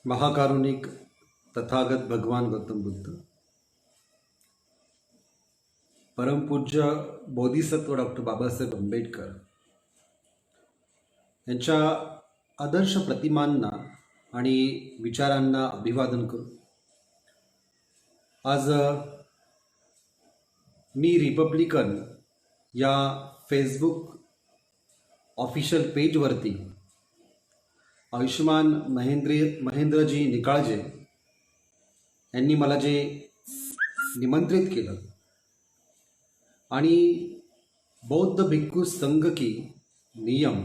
महाकारुणिक तथागत भगवान गौतम बुद्ध, परमपूज्य बोधिसत्व डॉक्टर बाबासाहेब आंबेडकर यांच्या आदर्श प्रतिमांना आणि विचारांना अभिवादन करू. आज मी रिपब्लिकन या फेसबुक ऑफिशियल पेजवरती आयुष्मान महेंद्रजी निकाळजे यांनी मला जे निमंत्रित केलं आणि बौद्ध भिक्खू संघ की नियम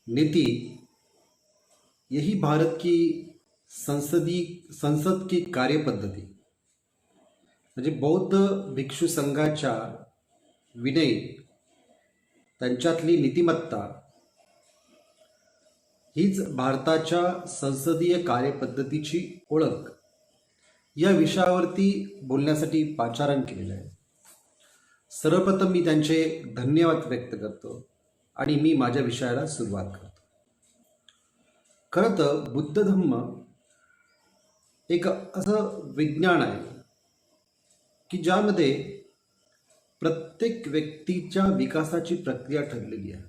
नीति यही भारत की संसद की कार्यपद्धती म्हणजे बौद्ध भिक्षू संघाच्या विनय त्यांच्यातली नीतिमत्ता हीच भारताच्या संसदीय कार्यपद्धतीची ओळख या विषयावरती बोलण्यासाठी पाचारण केलेलं आहे. सर्वप्रथम मी त्यांचे धन्यवाद व्यक्त करतो आणि मी माझ्या विषयाला सुरुवात करतो. खरं तर बुद्ध धम्म एक असं विज्ञान आहे की ज्यामध्ये प्रत्येक व्यक्तीच्या विकासाची प्रक्रिया ठरलेली आहे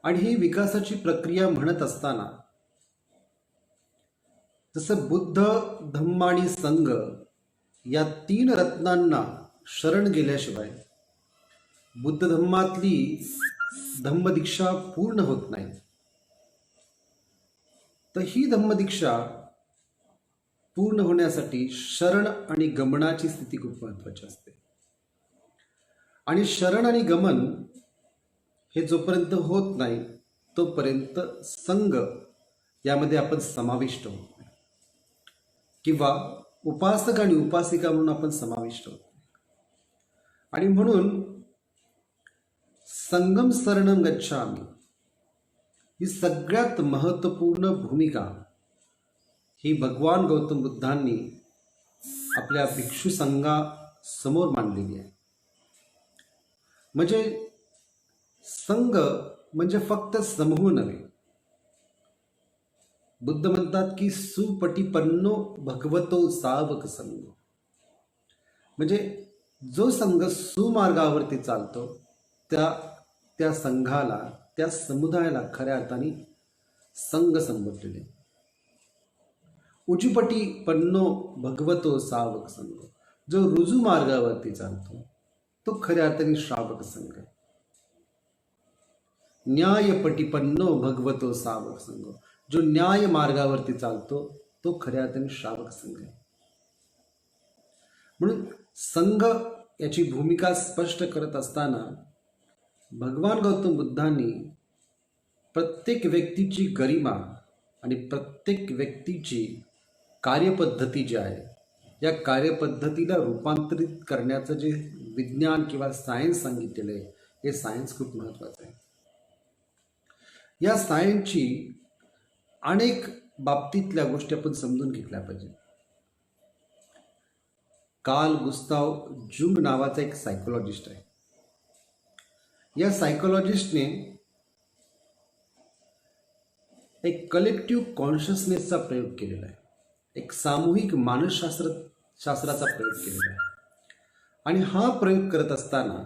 आणि ही विकासाची प्रक्रिया म्हणत असताना जसं बुद्ध धम्म आणि संघ या तीन रत्नांना शरण गेल्याशिवाय बुद्ध धम्मातली धम्मदीक्षा पूर्ण होत नाही. तर ही धम्मदीक्षा पूर्ण होण्यासाठी शरण आणि गमनाची स्थिती खूप महत्वाची असते आणि शरण आणि गमन हे जोपर्यंत होत नाही तोपर्यंत संघ यामध्ये आपण समाविष्ट होत नाही किंवा उपासक आणि उपासिका म्हणून आपण समाविष्ट होत नाही. आणि म्हणून संगम शरणम गच्छामि ही सगळ्यात महत्त्वपूर्ण भूमिका ही भगवान गौतम बुद्धांनी आपल्या भिक्षू संघासमोर मांडलेली आहे. म्हणजे संघ म्हणजे फक्त समूह नव्हे. बुद्ध म्हणतात की सुपटिपन्नो भगवतो सावक संघ, म्हणजे जो संघ सुमार्गावरती चालतो त्या संघाला, त्या समुदायाला खऱ्या अर्थाने संघ संबोधलेले. उजुपटिपन्नो भगवतो सावक संघ, जो रुजू मार्गावरती चालतो तो खऱ्या अर्थाने श्रावक संघ. न्यायपटिपन्नो भगवतो सावक संघ, जो न्याय मार्गावरती चालतो तो खऱ्या अर्थाने श्रावक संघ आहे. म्हणून संघ याची भूमिका स्पष्ट करत असताना भगवान गौतम बुद्धांनी प्रत्येक व्यक्तीची गरिमा आणि प्रत्येक व्यक्तीची कार्यपद्धती जी आहे या कार्यपद्धतीला रूपांतरित करण्याचं जे विज्ञान किंवा सायन्स सांगितलेलं आहे हे सायन्स खूप महत्त्वाचं आहे. या सायन्सची अनेक बाबतीतल्या गोष्टी आपण समजून घेतल्या पाहिजे. कार्ल गुस्ताव जुंग नावाचा एक सायकोलॉजिस्ट आहे. या सायकोलॉजिस्टने एक कलेक्टिव्ह कॉन्शियसनेसचा प्रयोग केलेला आहे, एक सामूहिक मानसशास्त्राचा प्रयोग केलेला आहे. आणि हा प्रयोग करत असताना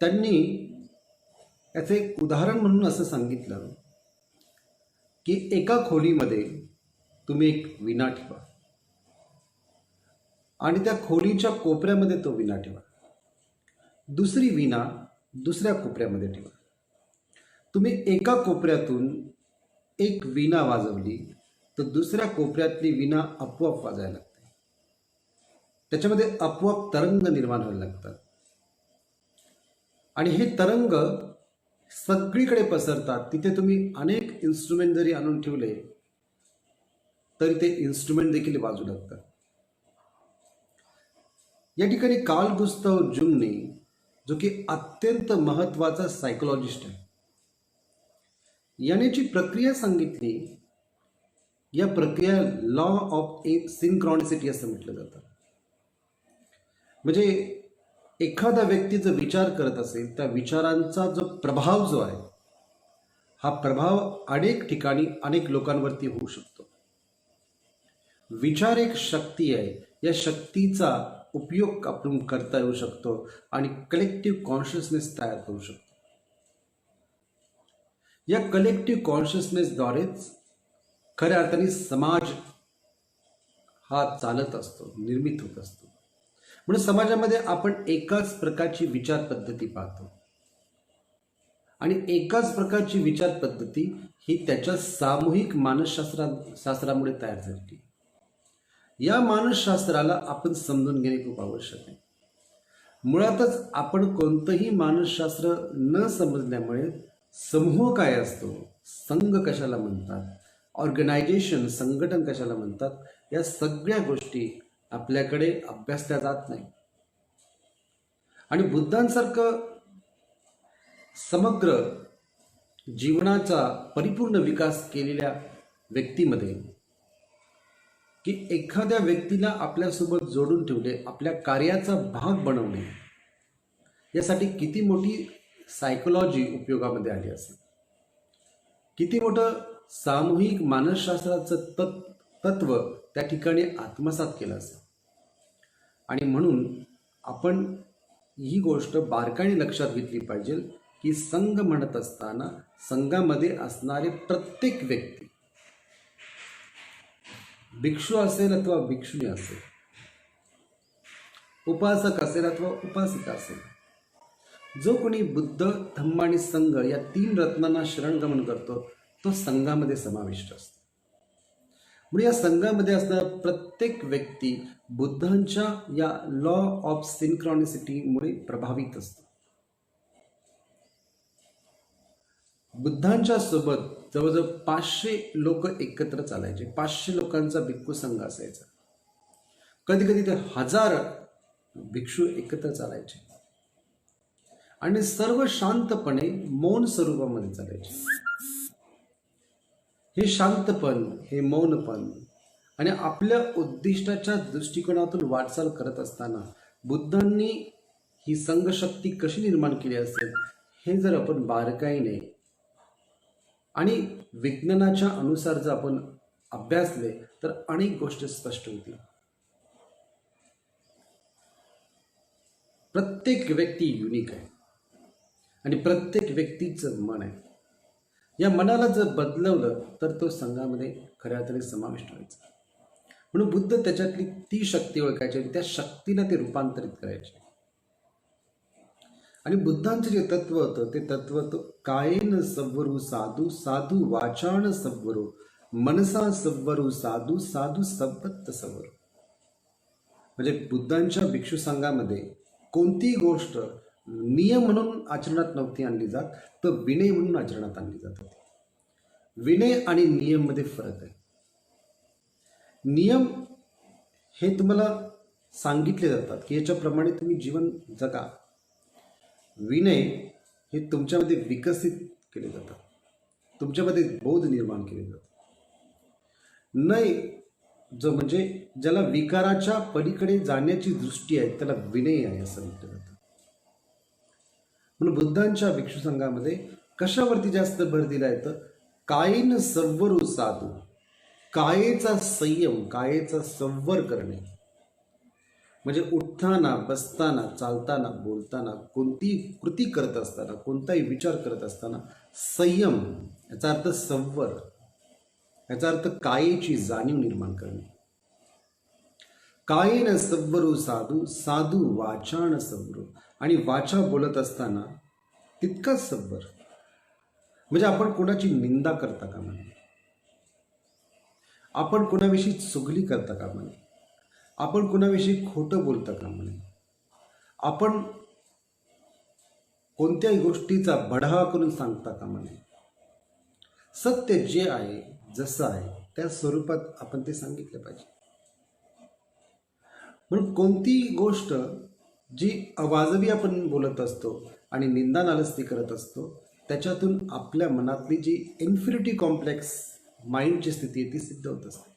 त्यांनी याचे एक उदाहरण म्हणून असं सांगितलं की एका खोलीमध्ये तुम्ही एक विणा ठेवा आणि त्या खोलीच्या कोपऱ्यामध्ये तो विणा ठेवा. दुसरी विणा दुसऱ्या कोपऱ्यामध्ये ठेवा. तुम्ही एका कोपऱ्यातून एक विणा वाजवली तर दुसऱ्या कोपऱ्यातली विणा आपोआप वाजायला लागते. त्याच्यामध्ये आपोआप तरंग निर्माण व्हायला लागतात आणि हे तरंग सगळीकडे पसरतात. तिथे तुम्ही अनेक इन्स्ट्रुमेंट जरी आणून ठेवले तरी ते इन्स्ट्रुमेंट देखील वाजू लागतात. या ठिकाणी कार्ल गुस्ताव जुंगने, जो की अत्यंत महत्त्वाचा सायकोलॉजिस्ट आहे, याने जी प्रक्रिया सांगितली या प्रक्रिया लॉ ऑफ सिंक्रॉनिसिटी असं म्हटलं जातं. म्हणजे एखादा व्यक्ती जर विचार करत असेल त्या विचारांचा जो प्रभाव जो आहे हा प्रभाव अनेक ठिकाणी अनेक लोकांवरती होऊ शकतो. विचार एक शक्ती आहे. या शक्तीचा उपयोग आपण करता येऊ शकतो आणि कलेक्टिव्ह कॉन्शियसनेस तयार करू शकतो. या कलेक्टिव्ह कॉन्शियसनेसद्वारेच खऱ्या अर्थाने समाज हा चालत असतो, निर्मित होत असतो. म्हणून समाजामध्ये आपण एकाच प्रकारची विचार पद्धती पाहतो आणि एकाच प्रकारची विचार पद्धती ही त्याच्या सामूहिक मानसशास्त्रामुळे तयार झाली. या मानसशास्त्राला आपण समजून घेणे खूप आवश्यक आहे. मुळातच आपण कोणतंही मानसशास्त्र न समजल्यामुळे समूह काय असतो, संघ कशाला म्हणतात, ऑर्गनायझेशन संघटन कशाला म्हणतात, या सगळ्या गोष्टी आपल्याकडे अभ्यासल्या जात नाही. आणि बुद्धांसारखं समग्र जीवनाचा परिपूर्ण विकास केलेल्या व्यक्तीमध्ये की एखाद्या व्यक्तीला आपल्यासोबत जोडून ठेवले, आपल्या कार्याचा भाग बनवणे, यासाठी किती मोठी सायकोलॉजी उपयोगामध्ये आली असेल, किती मोठं सामूहिक मानसशास्त्राचं तत्व त्या ठिकाणी आत्मसात केलं असेल. आणि म्हणून आपण ही गोष्ट बारकाईने लक्षात घेतली पाहिजे की संघ म्हणत असताना संघामध्ये असणारे प्रत्येक व्यक्ती, भिक्षू असेल अथवा भिक्षुणी असेल, उपासक असेल अथवा उपासिका असेल, जो कोणी बुद्ध, धम्म आणि संघ या 3 रत्नांना शरणगमन करतो तो संघामध्ये समाविष्ट असतो. म्हणजे या संघामध्ये असणारा प्रत्येक व्यक्ती बुद्धांच्या या लॉ ऑफ सिंक्रॉनिसिटीमुळे प्रभावित असतो. बुद्धांच्या सोबत जवळजवळ 500 लोक एकत्र चालायचे. 500 लोकांचा भिक्खू संघ असायचा. कधी कधी ते 1000 भिक्षू एकत्र चालायचे आणि सर्व शांतपणे मौन स्वरूपामध्ये चालायचे. हे शांतपण, हे मौनपण आणि आपल्या उद्दिष्टाच्या दृष्टिकोनातून वाटचाल करत असताना बुद्धांनी ही संघशक्ती कशी निर्माण केली असेल हे जर आपण बारकाईने आणि विज्ञानाच्या अनुसार जर आपण अभ्यासले तर अनेक गोष्टी स्पष्ट होतील. प्रत्येक व्यक्ती युनिक आहे आणि प्रत्येक व्यक्तीचं मन आहे. या मनाला जर बदलवलं तर तो संघामध्ये खऱ्या अर्थाने समाविष्ट व्हायचा. म्हणून बुद्ध त्याच्यातली ती शक्ती ओळखायची, त्या शक्तीला ते रूपांतरित करायचे. आणि बुद्धांचं जे तत्व होतं ते तत्व होतं कायेन सव्वरू साधू, साधू वाचान सव्वरू, मनसा सव्वरू साधू, साधू सव्वत्त सव्वरू. म्हणजे बुद्धांच्या भिक्षू संघामध्ये कोणतीही गोष्ट नियम म्हणून आचरणात नव्हती आणली जात, तर विनय म्हणून आचरणात आणली जात होती. विनय आणि नियम मध्ये फरक आहे. नियम हे तुम्हाला सांगितले जातात की याच्याप्रमाणे तुम्ही जीवन जगा. विनय हे तुमच्यामध्ये विकसित केले जातात, तुमच्यामध्ये बोध निर्माण केले जातात. नय जो म्हणजे ज्याला विकाराच्या पलीकडे जाण्याची दृष्टी आहे त्याला विनय आहे असं म्हटलं जातं. म्हणून बुद्धांच्या भिक्षू संघामध्ये कशावरती जास्त भर दिला येतं? कायेन सव्वरू साधू, कायेचा संयम, कायेचा संवर करणे. म्हणजे उठताना, बसताना, चालताना, बोलताना, कोणतीही कृती करत असताना, कोणताही विचार करत असताना संयम, याचा अर्थ संवर, याचा अर्थ कायेची जाणीव निर्माण करणे. कायेन सव्वरू साधू, साधू वाचान सव्वरू. आणि वाचा बोलत असताना तितकाच सव्वर. म्हणजे आपण कोणाची निंदा करता कामा नये, आपण कोणाविषयी चुगली करता कामा नये, आपण कोणाविषयी खोटं बोलता कामा नये, आपण कोणत्याही गोष्टीचा बढावा करून सांगता कामा नये. सत्य जे आहे, जसं आहे त्या स्वरूपात आपण ते सांगितलं पाहिजे. म्हणून कोणतीही गोष्ट जी अवाजवी आपण बोलत असतो आणि निंदा नालस्ती करत असतो त्याच्यातून आपल्या मनातली जी इन्फिनिटी कॉम्प्लेक्स माइंडची स्थिती आहे ती सिद्ध होत असते.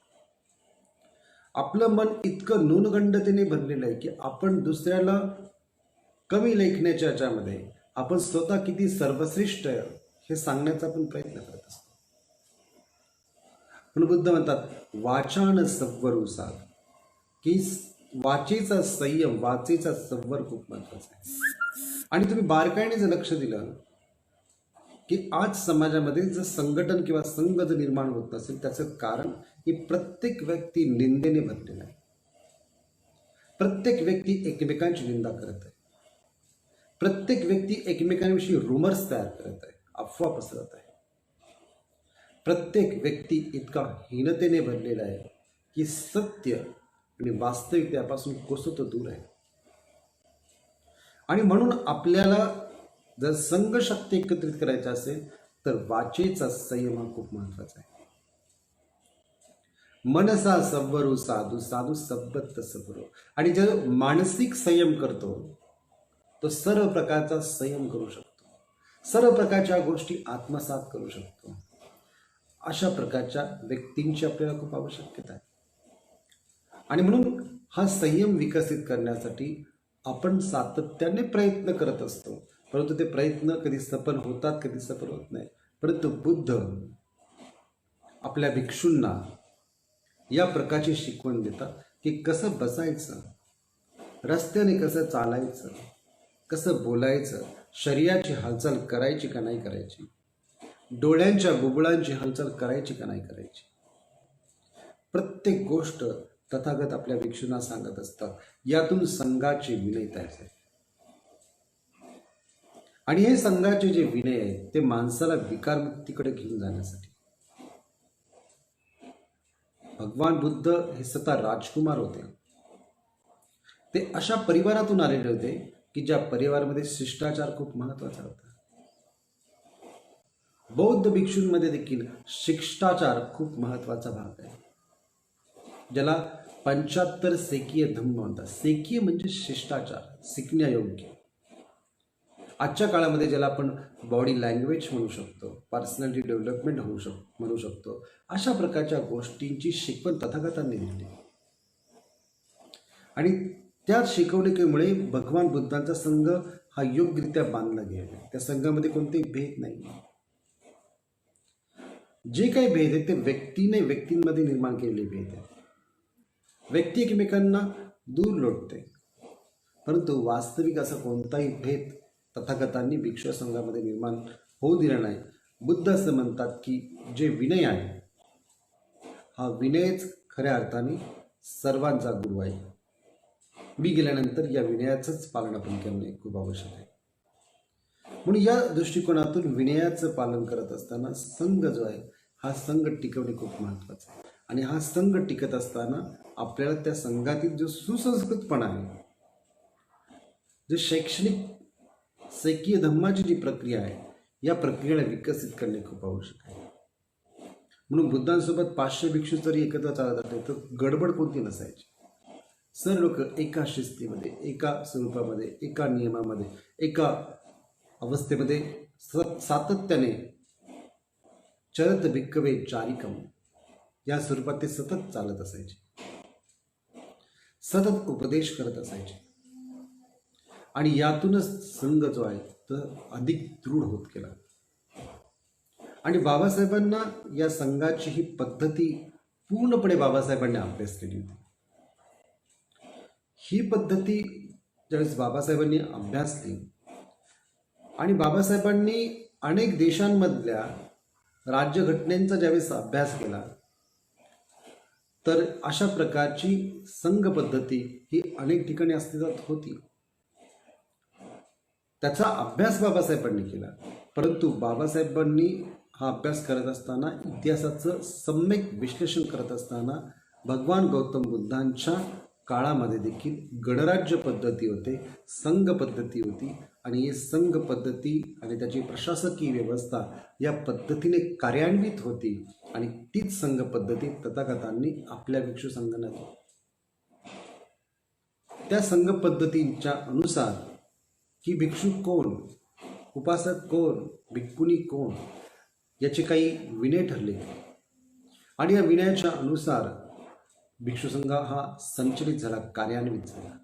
आपलं मन इतकं न्यूनगंडतेने भरलेलं आहे की आपण दुसऱ्याला कमी लेखण्याच्या याच्यामध्ये आपण स्वतः किती सर्वश्रेष्ठ हे सांगण्याचा आपण प्रयत्न करत असतो. म्हणून बुद्ध म्हणतात वाचान संवरू साध, की वाचेचा संयम, वाचेचा संवर खूप महत्वाचा आहे. आणि तुम्ही बारकाईने जर लक्ष दिलं की आज समाजामध्ये जर संघटन किंवा संघ जर निर्माण होत नसेल, त्याचं कारण की प्रत्येक व्यक्ती निंदेने भरलेला आहे. प्रत्येक व्यक्ती एकमेकांची निंदा करत आहे. प्रत्येक व्यक्ती एकमेकांविषयी रुमर्स तयार करत आहे, अफवा पसरत आहे. प्रत्येक व्यक्ती इतका हीनतेने भरलेला आहे की सत्य आणि वास्तविकतेपासून कोसत दूर आहे. आणि म्हणून आपल्याला जर संघ शक्ती एकत्रित करायचा असेल तर वाचेचा संयम हा खूप महत्वाचा आहे. मनसा संवरू साधू, साधू सब्बत सबरो. आणि जर मानसिक संयम करतो तो सर्व प्रकारचा संयम करू शकतो, सर्व प्रकारच्या गोष्टी आत्मसात करू शकतो. अशा प्रकारच्या व्यक्तींची आपल्याला खूप आवश्यकता आहे. आणि म्हणून हा संयम विकसित करण्यासाठी आपण सातत्याने प्रयत्न करत असतो, परंतु ते प्रयत्न कधी सफल होतात, कधी सफल होत नाही. परंतु बुद्ध आपल्या भिक्षूंना या प्रकारची शिकवण देतात की कसं बसायचं, रस्त्याने कसं चालायचं, कसं बोलायचं, शरीराची हालचाल करायची का नाही करायची, डोळ्यांच्या बुबुळांची हालचाल करायची का नाही करायची. प्रत्येक गोष्ट तथागत आपल्या भिक्षूंना सांगत असतात. यातून संघाचे विनय तयार आहेत. आणि हे संघाचे जे विनय आहेत ते माणसाला विकारमुक्तीकडे घेऊन जाण्यासाठी. भगवान बुद्ध हे स्वतः राजकुमार होते. ते अशा परिवारातून आलेले होते की ज्या परिवारामध्ये शिष्टाचार खूप महत्वाचा होता. बौद्ध भिक्षूंमध्ये देखील शिष्टाचार खूप महत्वाचा भाग आहे, ज्याला 75 सेकीय धम्म म्हणतात. सेकीय म्हणजे शिष्टाचार, शिकण्यायोग्य. आजच्या काळामध्ये ज्याला आपण बॉडी लँग्वेज म्हणू शकतो, पर्सनॅलिटी डेव्हलपमेंट म्हणू शकतो, अशा प्रकारच्या गोष्टींची शिकवण तथागतांनी दिली. आणि त्या शिकवणुकीमुळे भगवान बुद्धांचा संघ हा योग्यरित्या बांधला गेला. त्या संघामध्ये कोणतेही भेद नाही. जे काही भेद आहेत ते व्यक्तीने व्यक्तींमध्ये निर्माण केलेले भेद आहेत. व्यक्ती एकमेकांना दूर लोटते, परंतु वास्तविक असा कोणताही भेद तथागतांनी भिक्षू संघामध्ये निर्माण होऊ दिला नाही. बुद्ध असं म्हणतात की जे विनय आहे हा विनयच खऱ्या अर्थाने सर्वांचा गुरु आहे. मी गेल्यानंतर या विनयाचंच पालन आपण करणे खूप आवश्यक आहे. म्हणून या दृष्टिकोनातून विनयाचं पालन करत असताना संघ जो आहे हा संघ टिकवणे खूप महत्वाचं आहे. आणि हा संघ टिकत असताना आपल्याला त्या संघातील जो सुसंस्कृतपणा आहे, जे शैक्षणिक सेकीय धम्माची जी प्रक्रिया आहे, या प्रक्रियेला विकसित करणे खूप आवश्यक आहे. म्हणून बुद्धांसोबत 500 भिक्षू जरी एकत्र चालत असले तर गडबड कोणती नसायची. सर्व लोक एका शिस्तीमध्ये, एका स्वरूपामध्ये, एका नियमामध्ये, एका अवस्थेमध्ये सातत्याने चरत भिक्कवे चारिकम या स्वरूपात ते सतत चालत असायचे, सतत उपदेश करत असायचे. आणि यातूनच संघ जो आहे तो अधिक दृढ होत गेला. आणि बाबासाहेबांना या संघाची ही पद्धती पूर्णपणे बाबासाहेबांनी अभ्यास केली होती. ही पद्धती ज्यावेळेस बाबासाहेबांनी अभ्यासली आणि बाबासाहेबांनी अनेक देशांमधल्या राज्यघटनेचा ज्यावेळेस अभ्यास केला तर अशा प्रकारची संघ पद्धती ही अनेक ठिकाणी अस्तित्वात होती. त्याचा अभ्यास बाबासाहेबांनी केला. परंतु बाबासाहेबांनी हा अभ्यास करत असताना, इतिहासाचं सम्यक विश्लेषण करत असताना भगवान गौतम बुद्धांच्या काळामध्ये देखील गणराज्य पद्धती होते, संघ पद्धती होती. आणि ही संघ पद्धती आणि त्याची प्रशासकीय व्यवस्था या पद्धतीने कार्यान्वित होती. आणि तीच संघ पद्धती तथागतांनी आपल्या भिक्षू संघाला दिली. त्या संघ पद्धतींच्या अनुसार की भिक्षू कोण, उपासक कोण, भिक्खुनी कोण, याचे काही विनय ठरले. आणि या विनयाच्या अनुसार भिक्षू संघ हा संचलित झाला, कार्यान्वित झाला.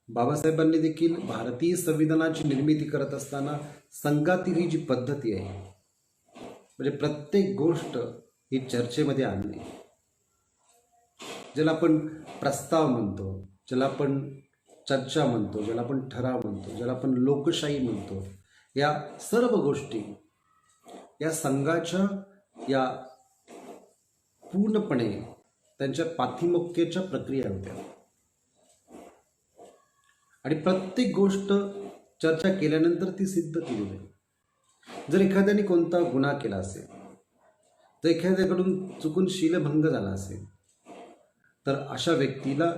बाबासाहेबांनी देखील भारतीय संविधानाची निर्मिती करत असताना संघातील ही जी पद्धती आहे, म्हणजे प्रत्येक गोष्ट ही चर्चेमध्ये आणणे, ज्याला आपण प्रस्ताव म्हणतो, ज्याला आपण चर्चा म्हणतो, ज्याला आपण ठराव म्हणतो, ज्याला आपण लोकशाही म्हणतो, या सर्व गोष्टी या संघाच्या या पूर्णपणे त्यांच्या पाठीमुख्याच्या प्रक्रिया होत्या. आणि प्रत्येक गोष्ट चर्चा केल्यानंतर ती सिद्ध केली जाईल. जर एखाद्याने कोणता गुन्हा केला असेल, तर एखाद्याकडून चुकून शीलभंग झाला असेल, तर अशा व्यक्तीला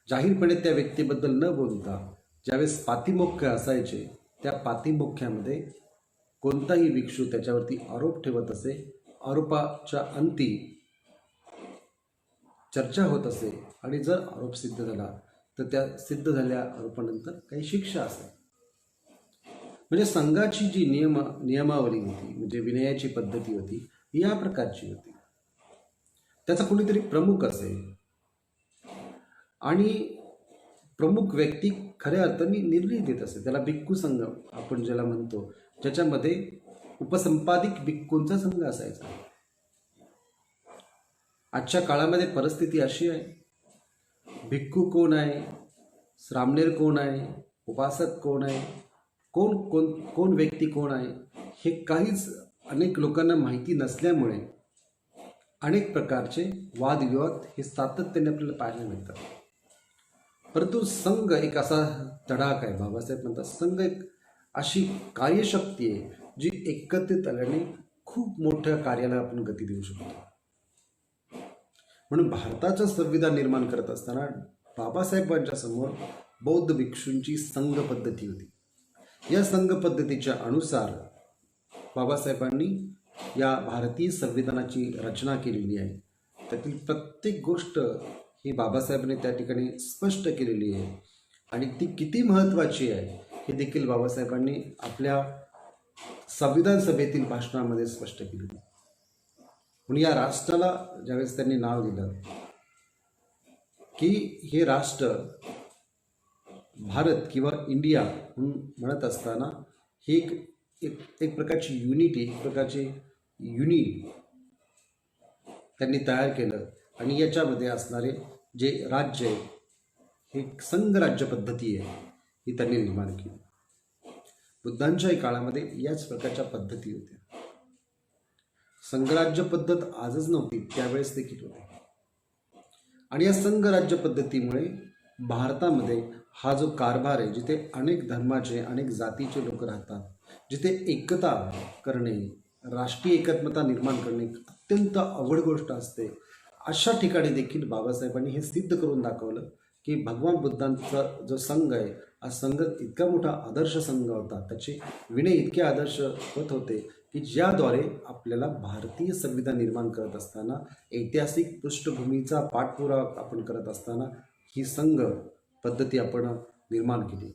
जाहीरपणे त्या व्यक्तीबद्दल न बोलता ज्यावेळेस पातिमोक्ष असायचे, त्या पातिमोक्ष्यामध्ये कोणताही भिक्षू त्याच्यावरती आरोप ठेवत असे, आरोपाच्या अंती चर्चा होत असे, आणि जर आरोप सिद्ध झाला तर त्या सिद्ध झालेल्या आरोपानंतर काही शिक्षा असे. म्हणजे संघाची जी नियमावली होती, म्हणजे विनयाची पद्धती होती, या प्रकारची होती. त्याचा कोणीतरी प्रमुख असेल, आणि प्रमुख व्यक्ती खऱ्या अर्थाने निर्णय देत असे. त्याला भिक्खू संघ आपण ज्याला म्हणतो, ज्याच्यामध्ये उपसंपादिक भिक्खूंचा संघ असायचा. आजच्या काळामध्ये परिस्थिती अशी आहे, भिक्खू कोण आहे, श्रामणेर कोण आहे, उपासक कोण आहे, कोण कोण कोण व्यक्ती कोण आहे, हे काहीच अनेक लोकांना माहिती नसल्यामुळे अनेक प्रकारचे वादविवाद हे सातत्याने आपल्याला पाहायला मिळतात. परंतु संघ एक असा तडाख आहे, बाबासाहेब म्हणतात संघ एक अशी कार्यशक्ती आहे जी एकत्रित आल्याने खूप मोठ्या कार्याला आपण गती देऊ शकतो. म्हणून भारताचं संविधान निर्माण करत असताना बाबासाहेबांच्या समोर बौद्ध भिक्षूंची संघ पद्धती होती. या संघ पद्धतीच्या अनुसार बाबासाहेबांनी या भारतीय संविधानाची रचना केलेली आहे. त्यातील प्रत्येक गोष्ट ही बाबासाहेबांनी त्या ठिकाणी स्पष्ट केलेली आहे, आणि ती किती महत्त्वाची आहे हे देखील बाबासाहेबांनी आपल्या संविधान सभेतील भाषणामध्ये स्पष्ट केले. म्हणून या राष्ट्राला ज्यावेळेस त्यांनी नाव दिलं की हे राष्ट्र भारत किंवा इंडिया म्हणून म्हणत असताना ही एक प्रकारची युनिटी, एक प्रकारचे युनिट त्यांनी तयार केलं, आणि याच्यामध्ये असणारे जे राज्य आहे हे संघराज्य पद्धती आहे ही त्यांनी निर्माण केली. बुद्धांच्याही काळामध्ये याच प्रकारच्या पद्धती होत्या. संघराज्य पद्धत आजच नव्हती, त्यावेळेस देखील होती. आणि या संघराज्य पद्धतीमुळे भारतामध्ये हा जो कारभार आहे, जिथे अनेक धर्माचे अनेक जातीचे लोक राहतात, जिथे एकता करणे, राष्ट्रीय एकात्मता निर्माण करणे अत्यंत अवघड गोष्ट असते, अशा ठिकाणी देखील बाबासाहेबांनी हे सिद्ध करून दाखवलं की भगवान बुद्धांचा जो संघ आहे, हा संघ इतका मोठा आदर्श संघ होता, त्याचे विनय इतके आदर्श होत होते की ज्याद्वारे आपल्याला भारतीय संविधान निर्माण करत असताना, ऐतिहासिक पृष्ठभूमीचा पाठपुरावा आपण करत असताना ही संघ पद्धती आपण निर्माण केली.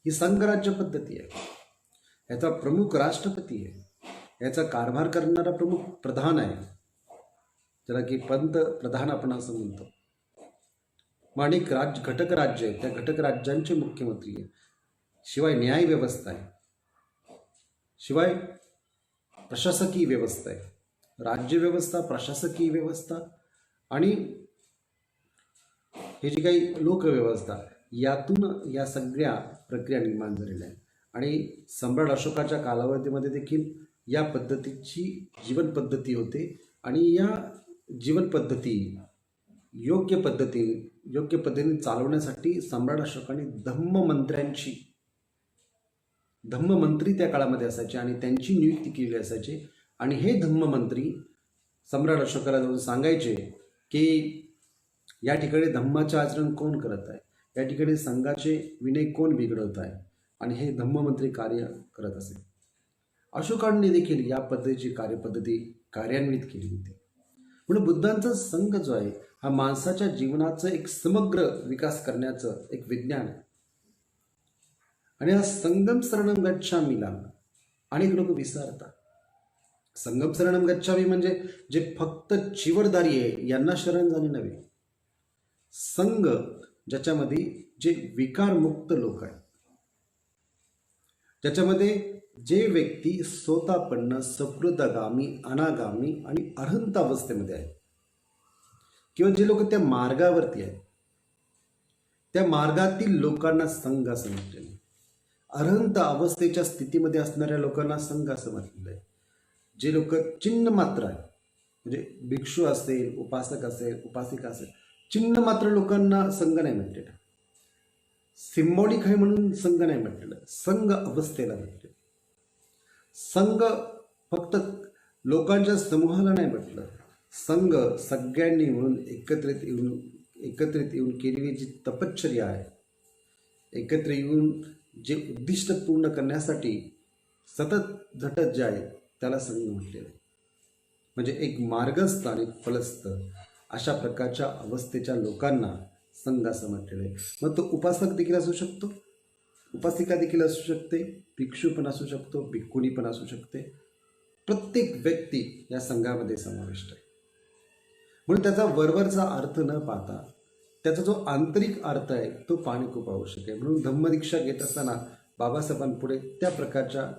ही संघराज्य पद्धती आहे. याचा प्रमुख राष्ट्रपती आहे, याचा कारभार करणारा प्रमुख प्रधान आहे, ज्याला की पंतप्रधान आपण असं म्हणतो. मग अनेक घटक राज्य आहेत, त्या घटक राज्यांचे मुख्यमंत्री आहे. शिवाय न्याय व्यवस्था आहे, शिवाय प्रशासकीय व्यवस्था आहे, राज्यव्यवस्था, प्रशासकीय व्यवस्था, आणि हे जी काही लोकव्यवस्था, यातून या सगळ्या प्रक्रिया निर्माण झालेल्या आहेत. आणि सम्राट अशोकाच्या कालावधीमध्ये देखील या पद्धतीची जीवन पद्धती होते, आणि या जीवन पद्धती योग्य पद्धतीने चालवण्यासाठी सम्राट अशोकाने धम्ममंत्री त्या काळामध्ये असायचे, आणि त्यांची नियुक्ती केलेली असायची. आणि हे धम्ममंत्री सम्राट अशोकाला जाऊन सांगायचे की या ठिकाणी धम्माचे आचरण कोण करत आहे, या ठिकाणी संघाचे विनय कोण बिघडवत आहे, आणि हे धम्ममंत्री कार्य करत असे. अशोकांनी देखील या पद्धतीची कार्यपद्धती कार्यान्वित केली होती. म्हणून बुद्धांचा संघ जो आहे, हा माणसाच्या जीवनाचं एक समग्र विकास करण्याचं एक विज्ञान आहे. आणि हा संगम शरणम गच्छामीला अनेक लोक विसरतात. संगम शरणम गच्छामी म्हणजे जे फक्त चिवरदारी आहे यांना शरण जाणे नव्हे, संघ ज्याच्यामध्ये जे विकारमुक्त लोक आहेत, ज्याच्यामध्ये जे व्यक्ती स्वतःपन्न सकृतगामी, अनागामी आणि अरहंत अवस्थेमध्ये आहेत, किंवा जे लोक त्या मार्गावरती आहेत, त्या मार्गातील लोकांना संघ असं म्हटलेलं आहे. अरहंत अवस्थेच्या स्थितीमध्ये असणाऱ्या लोकांना संघ असं म्हटलेलं आहे. जे लोक चिन्ह मात्र आहे, म्हणजे भिक्षू असेल, उपासक असेल, उपासिका असेल, चिन्ह मात्र लोकांना संघ नाही म्हटलेलं. सिम्बॉलिक आहे म्हणून संघ नाही म्हटलेलं, संघ अवस्थेला म्हटलेलं. संघ फक्त लोकांच्या समूहाला नाही म्हटलं, संघ सगळ्यांनी म्हणून एकत्रित येऊन केलेली जी तपश्चर्या आहे, एकत्र येऊन जे उद्दिष्ट पूर्ण करण्यासाठी सतत झटत जे आहे त्याला संघ म्हटलेलं आहे. म्हणजे एक मार्गस्थ आणि फलस्थ अशा प्रकारच्या अवस्थेच्या लोकांना संघ असं म्हटलेलं आहे. मग तो उपासक देखील असू शकतो, उपासिका देखील असू शकते, भिक्षू पण असू शकतो, भिक्खुनी पण असू शकते. प्रत्येक व्यक्ती या संघामध्ये समाविष्ट आहे. म्हणून त्याचा वरवरचा अर्थ न पाहता त्याचा जो आंतरिक अर्थ आहे तो पाहणे खूप आवश्यक आहे. म्हणून धम्मदीक्षा घेत असताना बाबासाहेबांपुढे त्या प्रकारच्या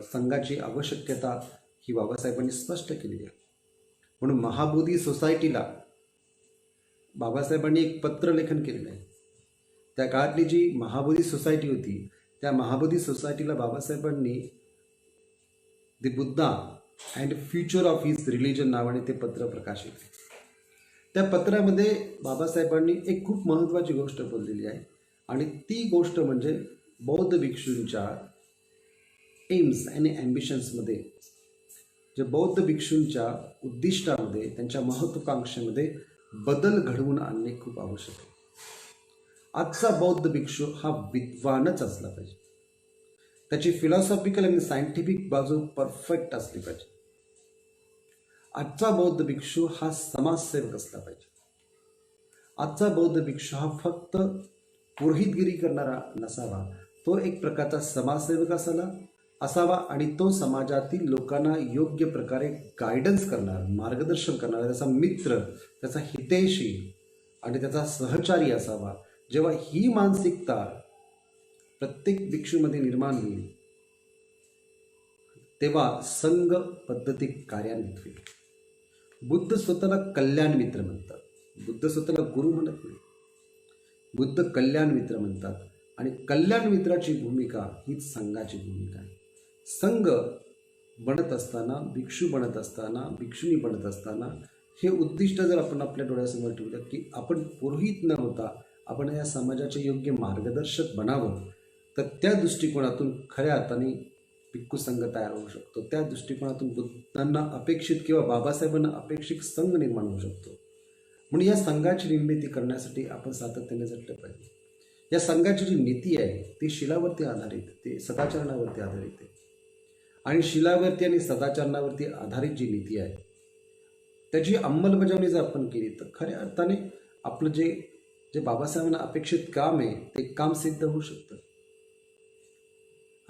संघाची आवश्यकता ही बाबासाहेबांनी स्पष्ट केली आहे. म्हणून महाबोधी सोसायटीला बाबासाहेबांनी एक पत्र लेखन केलेलं आहे. त्या काळातली जी महाबोधी सोसायटी होती, त्या महाबोधी सोसायटीला बाबासाहेबांनी the Buddha and future of his religion नावाने ते पत्र प्रकाशित केले. त्या पत्रामध्ये बाबासाहेबांनी एक खूप महत्त्वाची गोष्ट बोललेली आहे, आणि ती गोष्ट म्हणजे बौद्ध भिक्षूंच्या एम्स आणि ॲम्बिशन्समध्ये, जे बौद्ध भिक्षूंच्या उद्दिष्टामध्ये, त्यांच्या महत्त्वाकांक्षेमध्ये बदल घडवून आणणे खूप आवश्यक आहे. आजचा बौद्ध भिक्षू हा विद्वानच असला पाहिजे, त्याची फिलॉसॉफिकल आणि सायंटिफिक बाजू परफेक्ट असली पाहिजे. आजचा बौद्ध भिक्षू हा समाजसेवक असला पाहिजे. आजचा बौद्ध भिक्षू हा फक्त पुरोहितगिरी करणारा नसावा, तो एक प्रकारचा समाजसेवक असावा आणि तो समाजातील लोकांना योग्य प्रकारे गायडन्स करणार, मार्गदर्शन करणारा, त्याचा मित्र, त्याचा हितैषी आणि त्याचा सहचारी असावा. जेव्हा ही मानसिकता प्रत्येक भिक्षूमध्ये निर्माण होईल, तेव्हा संघ पद्धती कार्यान्वित होईल. बुद्ध स्वतःला कल्याण मित्र म्हणतात, बुद्ध स्वतःला गुरु म्हणत नाही. बुद्ध कल्याण मित्र म्हणतात, आणि कल्याण मित्राची भूमिका हीच संघाची भूमिका आहे. संघ बनत असताना, भिक्षू बनत असताना, भिक्षुणी बनत असताना हे उद्दिष्ट जर आपण आपल्या डोळ्यासमोर ठेवलं की आपण पुरोहित न होता आपण या समाजाचे योग्य मार्गदर्शक बनावं, तर त्या दृष्टिकोनातून खऱ्या अर्थाने भिक्खू संघ तयार होऊ शकतो. त्या दृष्टिकोनातून बुद्धांना अपेक्षित किंवा बाबासाहेबांना अपेक्षित संघ निर्माण होऊ शकतो. म्हणून या संघाची निर्मिती करण्यासाठी आपण सातत्याने झटलं पाहिजे. या संघाची जी नीती आहे ती शिलावरती आधारित, ते सदाचरणावरती आधारित आहे. आणि शिलावरती आणि सदाचरणावरती आधारित जी नीती आहे त्याची अंमलबजावणी जर आपण केली तर खऱ्या अर्थाने आपलं जे बाबासाहेबांना अपेक्षित काम आहे ते काम सिद्ध होऊ शकतं.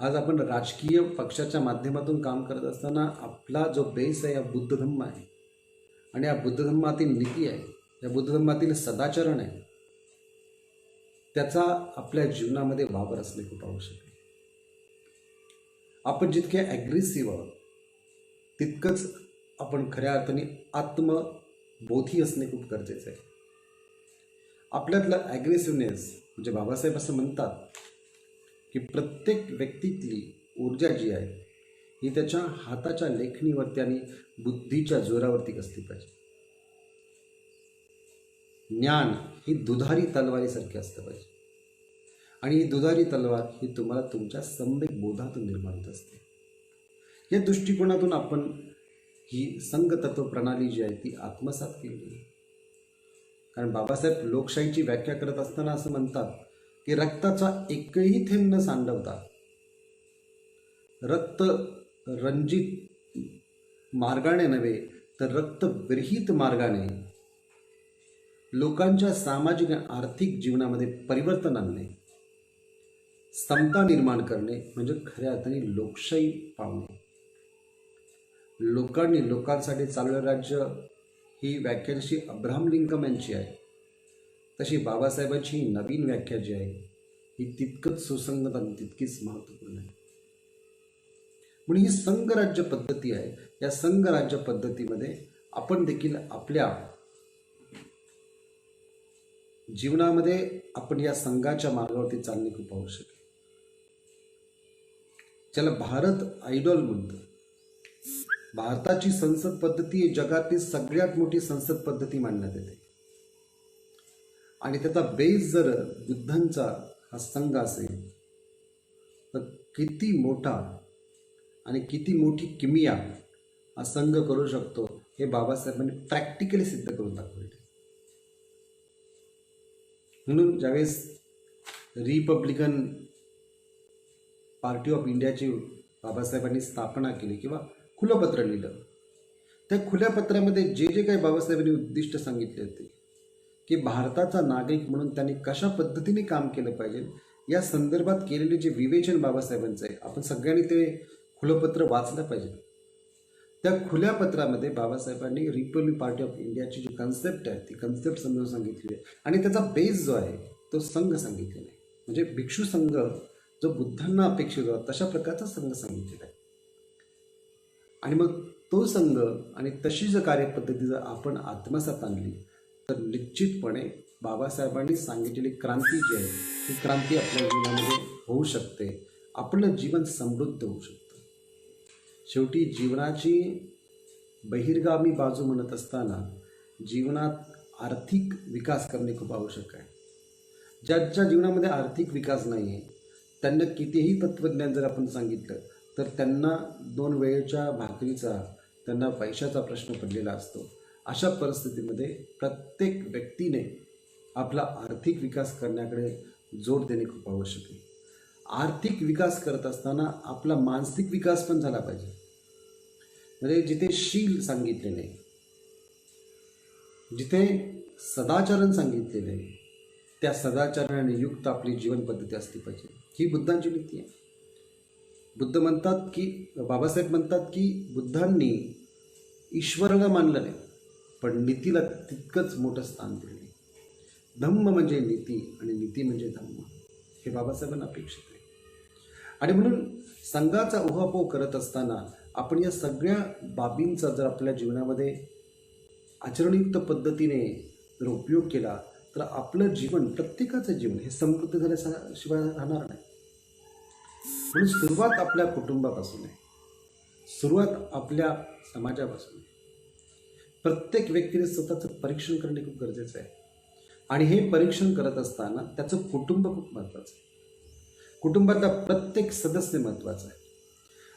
आज आपण राजकीय पक्षाच्या माध्यमातून काम करत असताना आपला जो बेस आहे हा बुद्ध धम्म आहे, आणि या बुद्ध धम्मातील नीती आहे, या बुद्ध धम्मातील सदाचरण आहे, त्याचा आपल्या जीवनामध्ये वापर असणे खूप आवश्यक आहे. आपण जितके ॲग्रेसिव्ह आहोत तितकंच आपण खऱ्या अर्थाने आत्मबोधी असणे खूप गरजेचं आहे. आपल्यातलं ॲग्रेसिव्हनेस म्हणजे बाबासाहेब असं म्हणतात की प्रत्येक व्यक्तीतली ऊर्जा जी आहे ही त्याच्या हाताच्या लेखणीवरती आणि बुद्धीच्या जोरावरती असली पाहिजे. ज्ञान ही दुधारी तलवारीसारखी असलं पाहिजे, आणि ही दुधारी तलवार ही तुम्हाला तुमच्या सम्यक बोधातून निर्माण होत असते. या दृष्टिकोनातून आपण ही संघ तत्व प्रणाली जी आहे ती आत्मसात केली. कारण बाबासाहेब लोकशाहीची व्याख्या करत असताना असं म्हणतात की रक्ताचा एकही थेंब न सांडवता, रक्त रंजित मार्गाने नव्हे तर रक्तविरहित मार्गाने लोकांच्या सामाजिक आणि आर्थिक जीवनामध्ये परिवर्तन आणणे, समता निर्माण करणे म्हणजे खऱ्या अर्थाने लोकशाही पावणे. लोकांनी लोकांसाठी चाललेलं राज्य ही व्याख्या जशी अब्राहम लिंकन यांची आहे तशी बाबासाहेबांची ही नवीन व्याख्या जी आहे ही तितकंच सुसंगत आणि तितकीच महत्त्वपूर्ण आहे. म्हणून ही संघराज्य पद्धती आहे. या संघराज्य पद्धतीमध्ये आपण देखील आपल्या जीवनामध्ये आपण या संघाच्या मार्गावरती चालणे खूप आवश्यक आहे. ज्याला भारत आयडॉल म्हणतो. भारताची संसद पद्धती ही जगातील सगळ्यात मोठी संसद पद्धती मानण्यात येते. आणि त्याचा बेस जर बुद्धांचा हा संघ असेल तर किती मोठा आणि किती मोठी किमिया हा संघ करू शकतो हे बाबासाहेबांनी प्रॅक्टिकली सिद्ध करून दाखवले. म्हणून ज्यावेळेस रिपब्लिकन पार्टी ऑफ इंडियाची बाबासाहेबांनी स्थापना केली किंवा खुलं पत्र लिहिलं, त्या खुल्या पत्रामध्ये जे जे काही बाबासाहेबांनी उद्दिष्ट सांगितले होते की भारताचा नागरिक म्हणून त्यांनी कशा पद्धतीने काम केलं पाहिजे या संदर्भात केलेले जे विवेचन बाबासाहेबांचं आहे, आपण सगळ्यांनी ते खुलं पत्र वाचलं पाहिजे. त्या खुल्या पत्रामध्ये बाबासाहेबांनी रिपब्लिक पार्टी ऑफ इंडियाची जी कन्सेप्ट आहे ती कन्सेप्ट समजून सांगितली आहे आणि त्याचा बेस जो आहे तो संघ सांगितलेला आहे. म्हणजे भिक्षू संघ जो बुद्धांना अपेक्षित होता तशा प्रकारचा संघ सांगितलेला आहे. आणि मग तो संघ आणि तशी जर कार्यपद्धती जर आपण आत्मसात आणली तर निश्चितपणे बाबासाहेबांनी सांगितलेली क्रांती जी आहे ती क्रांती आपल्या जीवनामध्ये होऊ शकते. आपलं जीवन समृद्ध होऊ शकतं. शेवटी जीवनाची बहिर्गामी बाजू म्हणत असताना जीवनात आर्थिक विकास करणे खूप आवश्यक आहे. ज्यांच्या जीवनामध्ये आर्थिक विकास नाही आहे त्यांना कितीही तत्त्वज्ञान जर आपण सांगितलं तर त्यांना 2 वेळेच्या भाकरीचा त्यांना पैशाचा प्रश्न पडलेला असतो. अशा परिस्थितीमध्ये प्रत्येक व्यक्तीने आपला आर्थिक विकास करण्याकडे जोर देणे खूप आवश्यक आहे. आर्थिक विकास करत असताना आपला मानसिक विकास पण झाला पाहिजे. म्हणजे जिथे शील सांगितलेले, जिथे सदाचरण सांगितलेले, त्या सदाचरणाने युक्त आपली जीवन पद्धती असली पाहिजे. ही बुद्धांची नीती आहे. बुद्ध म्हणतात की बाबासाहेब म्हणतात की बुद्धांनी ईश्वराला मानलं नाही पण नीतीला तितकंच मोठं स्थान दिले. धम्म म्हणजे नीती आणि नीती म्हणजे धम्म हे बाबासाहेबांना अपेक्षित आहे. आणि म्हणून संघाचा उहापोह करत असताना आपण या सगळ्या बाबींचा जर आपल्या जीवनामध्ये आचरणयुक्त पद्धतीने जर उपयोग केला तर आपलं जीवन, प्रत्येकाचं जीवन हे समृद्ध झाल्याशिवाय राहणार नाही. म्हणून सुरुवात आपल्या कुटुंबापासून आहे, सुरुवात आपल्या समाजापासून आहे. प्रत्येक व्यक्तीने स्वतःचं परीक्षण करणे खूप गरजेचं आहे. आणि हे परीक्षण करत असताना त्याचं कुटुंब खूप महत्त्वाचं आहे. कुटुंबातला प्रत्येक सदस्य महत्त्वाचा आहे.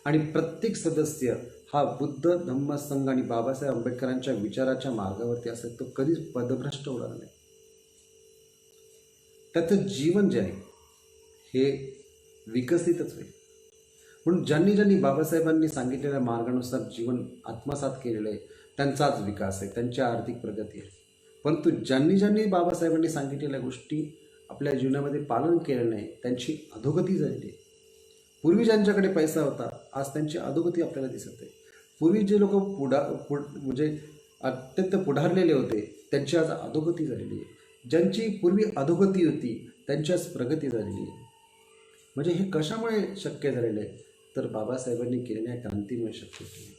आणि प्रत्येक सदस्य हा बुद्ध, धम्म, संघ आणि बाबासाहेब आंबेडकरांच्या विचाराच्या मार्गावरती असेल तो कधीच पदभ्रष्ट होणार नाही. त्याचं जीवन जे आहे हे विकसितच होईल. म्हणून ज्यांनी बाबासाहेबांनी सांगितलेल्या मार्गानुसार जीवन आत्मसात केलेलं आहे त्यांचाच विकास आहे, त्यांची आर्थिक प्रगती आहे. परंतु ज्यांनी बाबासाहेबांनी सांगितलेल्या गोष्टी आपल्या जीवनामध्ये पालन केलं नाही त्यांची अधोगती झालेली आहे. पूर्वी ज्यांच्याकडे पैसा होता आज त्यांची अधोगती आपल्याला दिसत आहे. पूर्वी जे लोक म्हणजे अत्यंत पुढारलेले होते त्यांची आज अधोगती झालेली आहे. ज्यांची पूर्वी अधोगती होती त्यांची आज प्रगती झालेली आहे. म्हणजे हे कशामुळे शक्य झालेलं आहे तर बाबासाहेबांनी केलेल्या क्रांतीमुळे शक्य केले.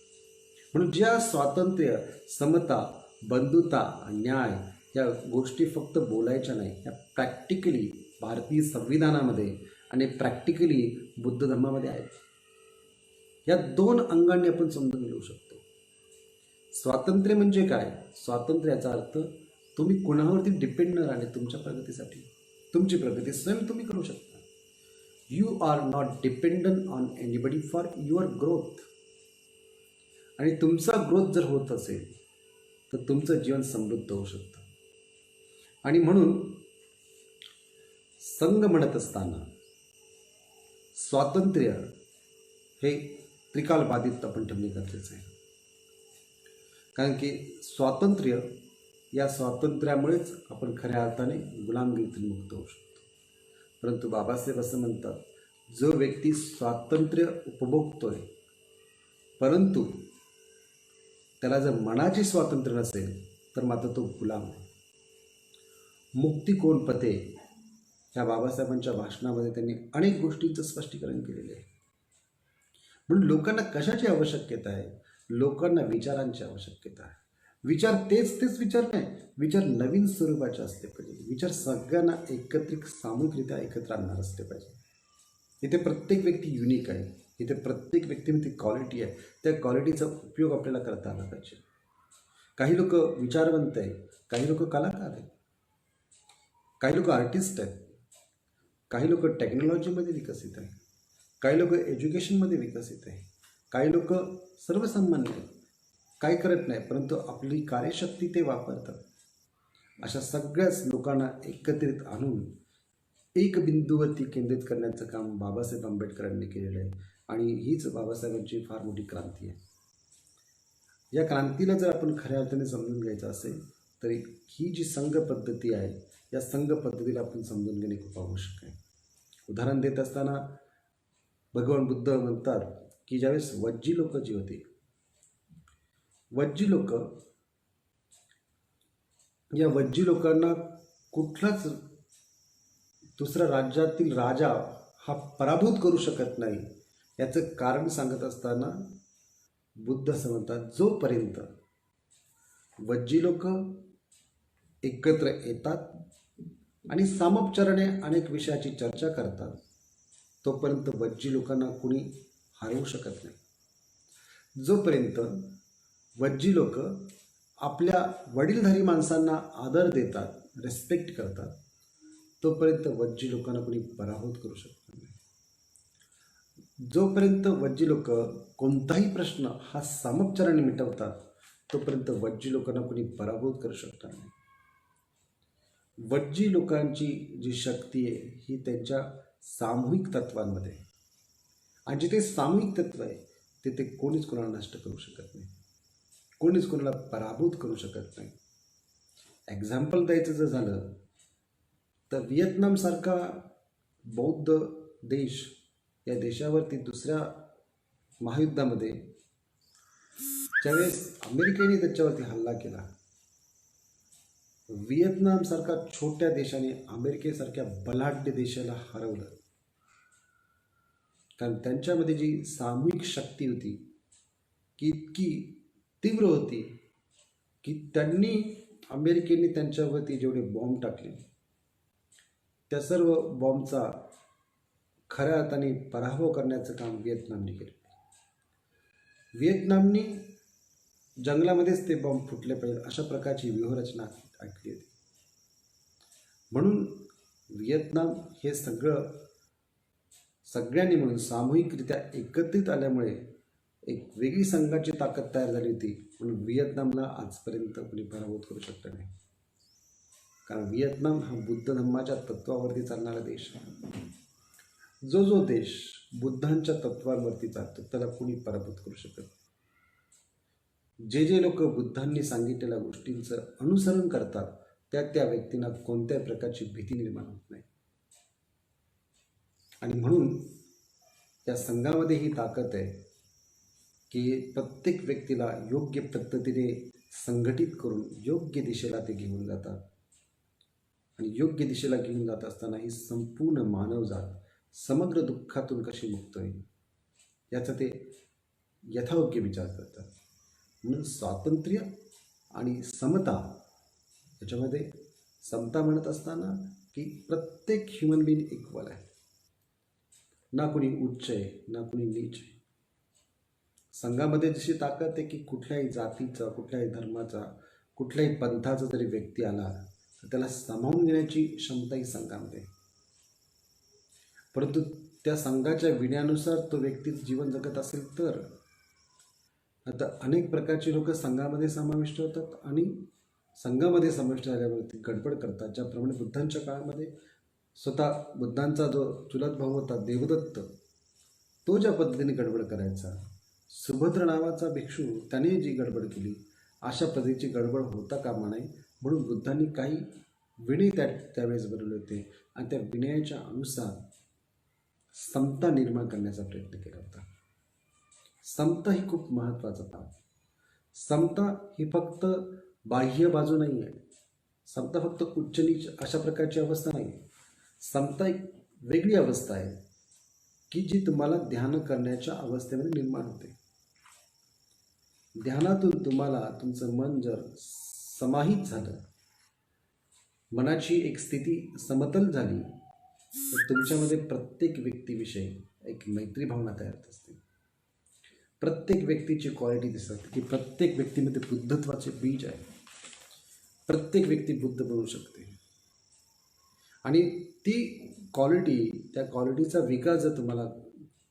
म्हणून ज्या स्वातंत्र्य, समता, बंधुता, न्याय या गोष्टी फक्त बोलायच्या नाही, या प्रॅक्टिकली भारतीय संविधानामध्ये आणि प्रॅक्टिकली बुद्ध धर्मामध्ये आहेत. या 2 अंगांनी आपण समजून घेऊ शकतो. स्वातंत्र्य म्हणजे काय? स्वातंत्र्य याचा अर्थ तुम्ही कोणावरती डिपेंड न राहणे तुमच्या प्रगतीसाठी. तुमची प्रगती स्वयं तुम्ही करू शकता. You are not dependent on anybody for your growth. आणि तुमचा ग्रोथ जर होत असेल तर तुमचं जीवन समृद्ध होऊ शकतं. आणि म्हणून संघ म्हणत असताना स्वातंत्र्य हे त्रिकाल बाधित आपण ठेवणे गरजेचं आहे. कारण की स्वातंत्र्य, या स्वातंत्र्यामुळेच आपण खऱ्या अर्थाने गुलामगिरीतून मुक्त होऊ शकतो. परंतु बाबासाहेब असं म्हणतात, जो व्यक्ती स्वातंत्र्य उपभोगतोय परंतु त्याला जर मनाची स्वातंत्र्य नसेल तर मात्र तो गुलाम आहे. मुक्ती कोण पते ह्या बाबासाहेबांच्या भाषणामध्ये त्यांनी अनेक गोष्टींचं स्पष्टीकरण केलेलं आहे. म्हणून लोकांना कशाची आवश्यकता आहे? लोकांना विचारांची आवश्यकता आहे. विचार तेच विचार नाही, विचार नवीन स्वरूपाचे असले पाहिजे. विचार सगळ्यांना एकत्रित सामूहिकरित्या एकत्र आणणार असले पाहिजे. इथे प्रत्येक व्यक्ती युनिक आहे. इथे प्रत्येक व्यक्तीमध्ये क्वालिटी आहे. त्या क्वालिटीचा उपयोग आपल्याला करता आला पाहिजे. काही लोक विचारवंत आहे, काही लोक कलाकार आहेत, काही लोक आर्टिस्ट आहेत, काही लोक टेक्नॉलॉजीमध्ये विकसित आहे, काही लोक एज्युकेशनमध्ये विकसित आहे, काही लोक सर्वसामान्य आहेत, काही करत नाही परंतु आपली कार्यशक्ती ते वापरतात. अशा सगळ्याच लोकांना एकत्रित आणून एक बिंदूवरती केंद्रित करण्याचं काम बाबासाहेब आंबेडकरांनी केलेलं आहे. आणि हीच बाबासाहेबांची फार मोठी क्रांती आहे. या क्रांतीला जर आपण खऱ्या अर्थाने समजून घ्यायचं असेल तर ही जी संघ पद्धती आहे, या संघ पद्धतीला आपण समजून घेणे खूप आवश्यक आहे. उदाहरण देत असताना भगवान बुद्ध म्हणतात की ज्यावेळेस वज्जी लोक जी होती, वज्जी लोक, या वज्जी लोकांना कुठलाच दुसऱ्या राज्यातील राजा हा पराभूत करू शकत नाही. याचं कारण सांगत असताना बुद्ध असं म्हणतात, जोपर्यंत वज्जी लोक एकत्र येतात आणि सामोपचाराने अनेक विषयाची चर्चा करतात, तोपर्यंत वज्जी लोकांना कुणी हरवू शकत नाही. जोपर्यंत वज्जी लोक आपल्या वडीलधारी माणसांना आदर देतात, रिस्पेक्ट करतात, तोपर्यंत वज्जी लोकांना कोणी पराभूत करू शकत नाही. जोपर्यंत वज्जी लोक कोणताही प्रश्न हा सामोपचाराने मिटवतात, तोपर्यंत वज्जी लोकांना कोणी पराभूत करू शकणार नाही. वज्जी लोकांची जी शक्ती आहे ही त्यांच्या सामूहिक तत्वांमध्ये, आणि जिथे सामूहिक तत्व आहे तिथे कोणीच कोणाला नष्ट करू शकत नाही, कोणीच कोणाला पराभूत करू शकत नाही. एक्झाम्पल द्यायचं जर झालं तर व्हिएतनामसारखा बौद्ध देश, या देशावरती दुसऱ्या महायुद्धामध्ये ज्यावेळेस अमेरिकेने त्याच्यावरती हल्ला केला, व्हिएतनामसारखा छोट्या देशाने अमेरिकेसारख्या बलाढ्य देशाला हरवलं. कारण त्यांच्यामध्ये जी सामूहिक शक्ती होती की इतकी तीव्र होती की त्यांनी, अमेरिकेने त्यांच्यावरती जेवढे बॉम्ब टाकले त्या सर्व बॉम्बचा खऱ्या अर्थाने पराभव करण्याचं काम व्हिएतनामने केलं. व्हिएतनामने जंगलामध्येच ते बॉम्ब फुटले पाहिजे अशा प्रकारची व्यूहरचना आखली होती. म्हणून व्हिएतनाम हे सगळ्यांनी म्हणून सामूहिकरित्या एकत्रित आल्यामुळे एक वेगळी संघाची ताकद तयार झाली होती. म्हणून व्हिएतनामला आजपर्यंत कोणी पराभूत करू शकलं नाही. कारण व्हिएतनाम हा बुद्ध धर्माच्या तत्वावरती चालणारा देश आहे. जो देश बुद्धांच्या तत्वांवरती चालतो त्याला कोणी पराभूत करू शकत नाही. जे लोक बुद्धांनी सांगितलेल्या गोष्टींचं अनुसरण करतात त्या व्यक्तींना कोणत्याही प्रकारची भीती निर्माण होत नाही. आणि म्हणून या संघामध्ये ही ताकद आहे की प्रत्येक व्यक्तीला योग्य पद्धतीने संघटित करून योग्य दिशेला ते घेऊन जातात. आणि योग्य दिशेला घेऊन जात असताना ही संपूर्ण मानवजात समग्र दुःखातून कशी मुक्त होईल याचा ते यथायोग्य विचार करतात. म्हणून स्वातंत्र्य आणि समता, याच्यामध्ये समता म्हणत असताना की प्रत्येक ह्युमन बीइंग इक्वल आहे, ना कोणी उच्च आहे ना कोणी नीच आहे. संघामध्ये जशी ताकद आहे की कुठल्याही जातीचा, कुठल्याही धर्माचा, कुठल्याही पंथाचा जरी व्यक्ती आला तर त्याला सामावून घेण्याची क्षमताही संघामध्ये. परंतु त्या संघाच्या विण्यानुसार तो व्यक्ती जीवन जगत असेल तर. आता अनेक प्रकारचे लोक संघामध्ये समाविष्ट होतात आणि संघामध्ये समाविष्ट झाल्यावरती गडबड करतात. ज्याप्रमाणे बुद्धांच्या काळामध्ये स्वतः बुद्धांचा जो चुलत भाऊ होता देवदत्त, तो ज्या पद्धतीने गडबड करायचा, सुभद्र नावाचा भिक्षू त्याने जी गडबड केली, अशा पद्धतीची गडबड होता कामा नये. म्हणून बुद्धांनी काही विनय त्यावेळेस बनवले होते आणि त्या विनयाच्या अनुसार समता निर्माण करण्याचा प्रयत्न केला होता. समता ही खूप महत्त्वाचा भाग. समता ही फक्त बाह्य बाजू नाही आहे, समता फक्त उच्च नीच अशा प्रकारची अवस्था नाही. समता एक वेगळी अवस्था आहे की जी तुम्हाला ध्यान करण्याच्या अवस्थेमध्ये निर्माण होते. ध्यानातून तुम्हाला तुमचं मन जर समाहित झालं, मनाची एक स्थिती समतल झाली, तर तुमच्यामध्ये प्रत्येक व्यक्तीविषयी एक मैत्री भावना तयार होत असते. प्रत्येक व्यक्तीची क्वालिटी दिसत की प्रत्येक व्यक्तीमध्ये बुद्धत्वाचे बीज आहे. प्रत्येक व्यक्ती बुद्ध बनू शकते आणि ती क्वालिटी, त्या क्वालिटीचा विकास जर तुम्हाला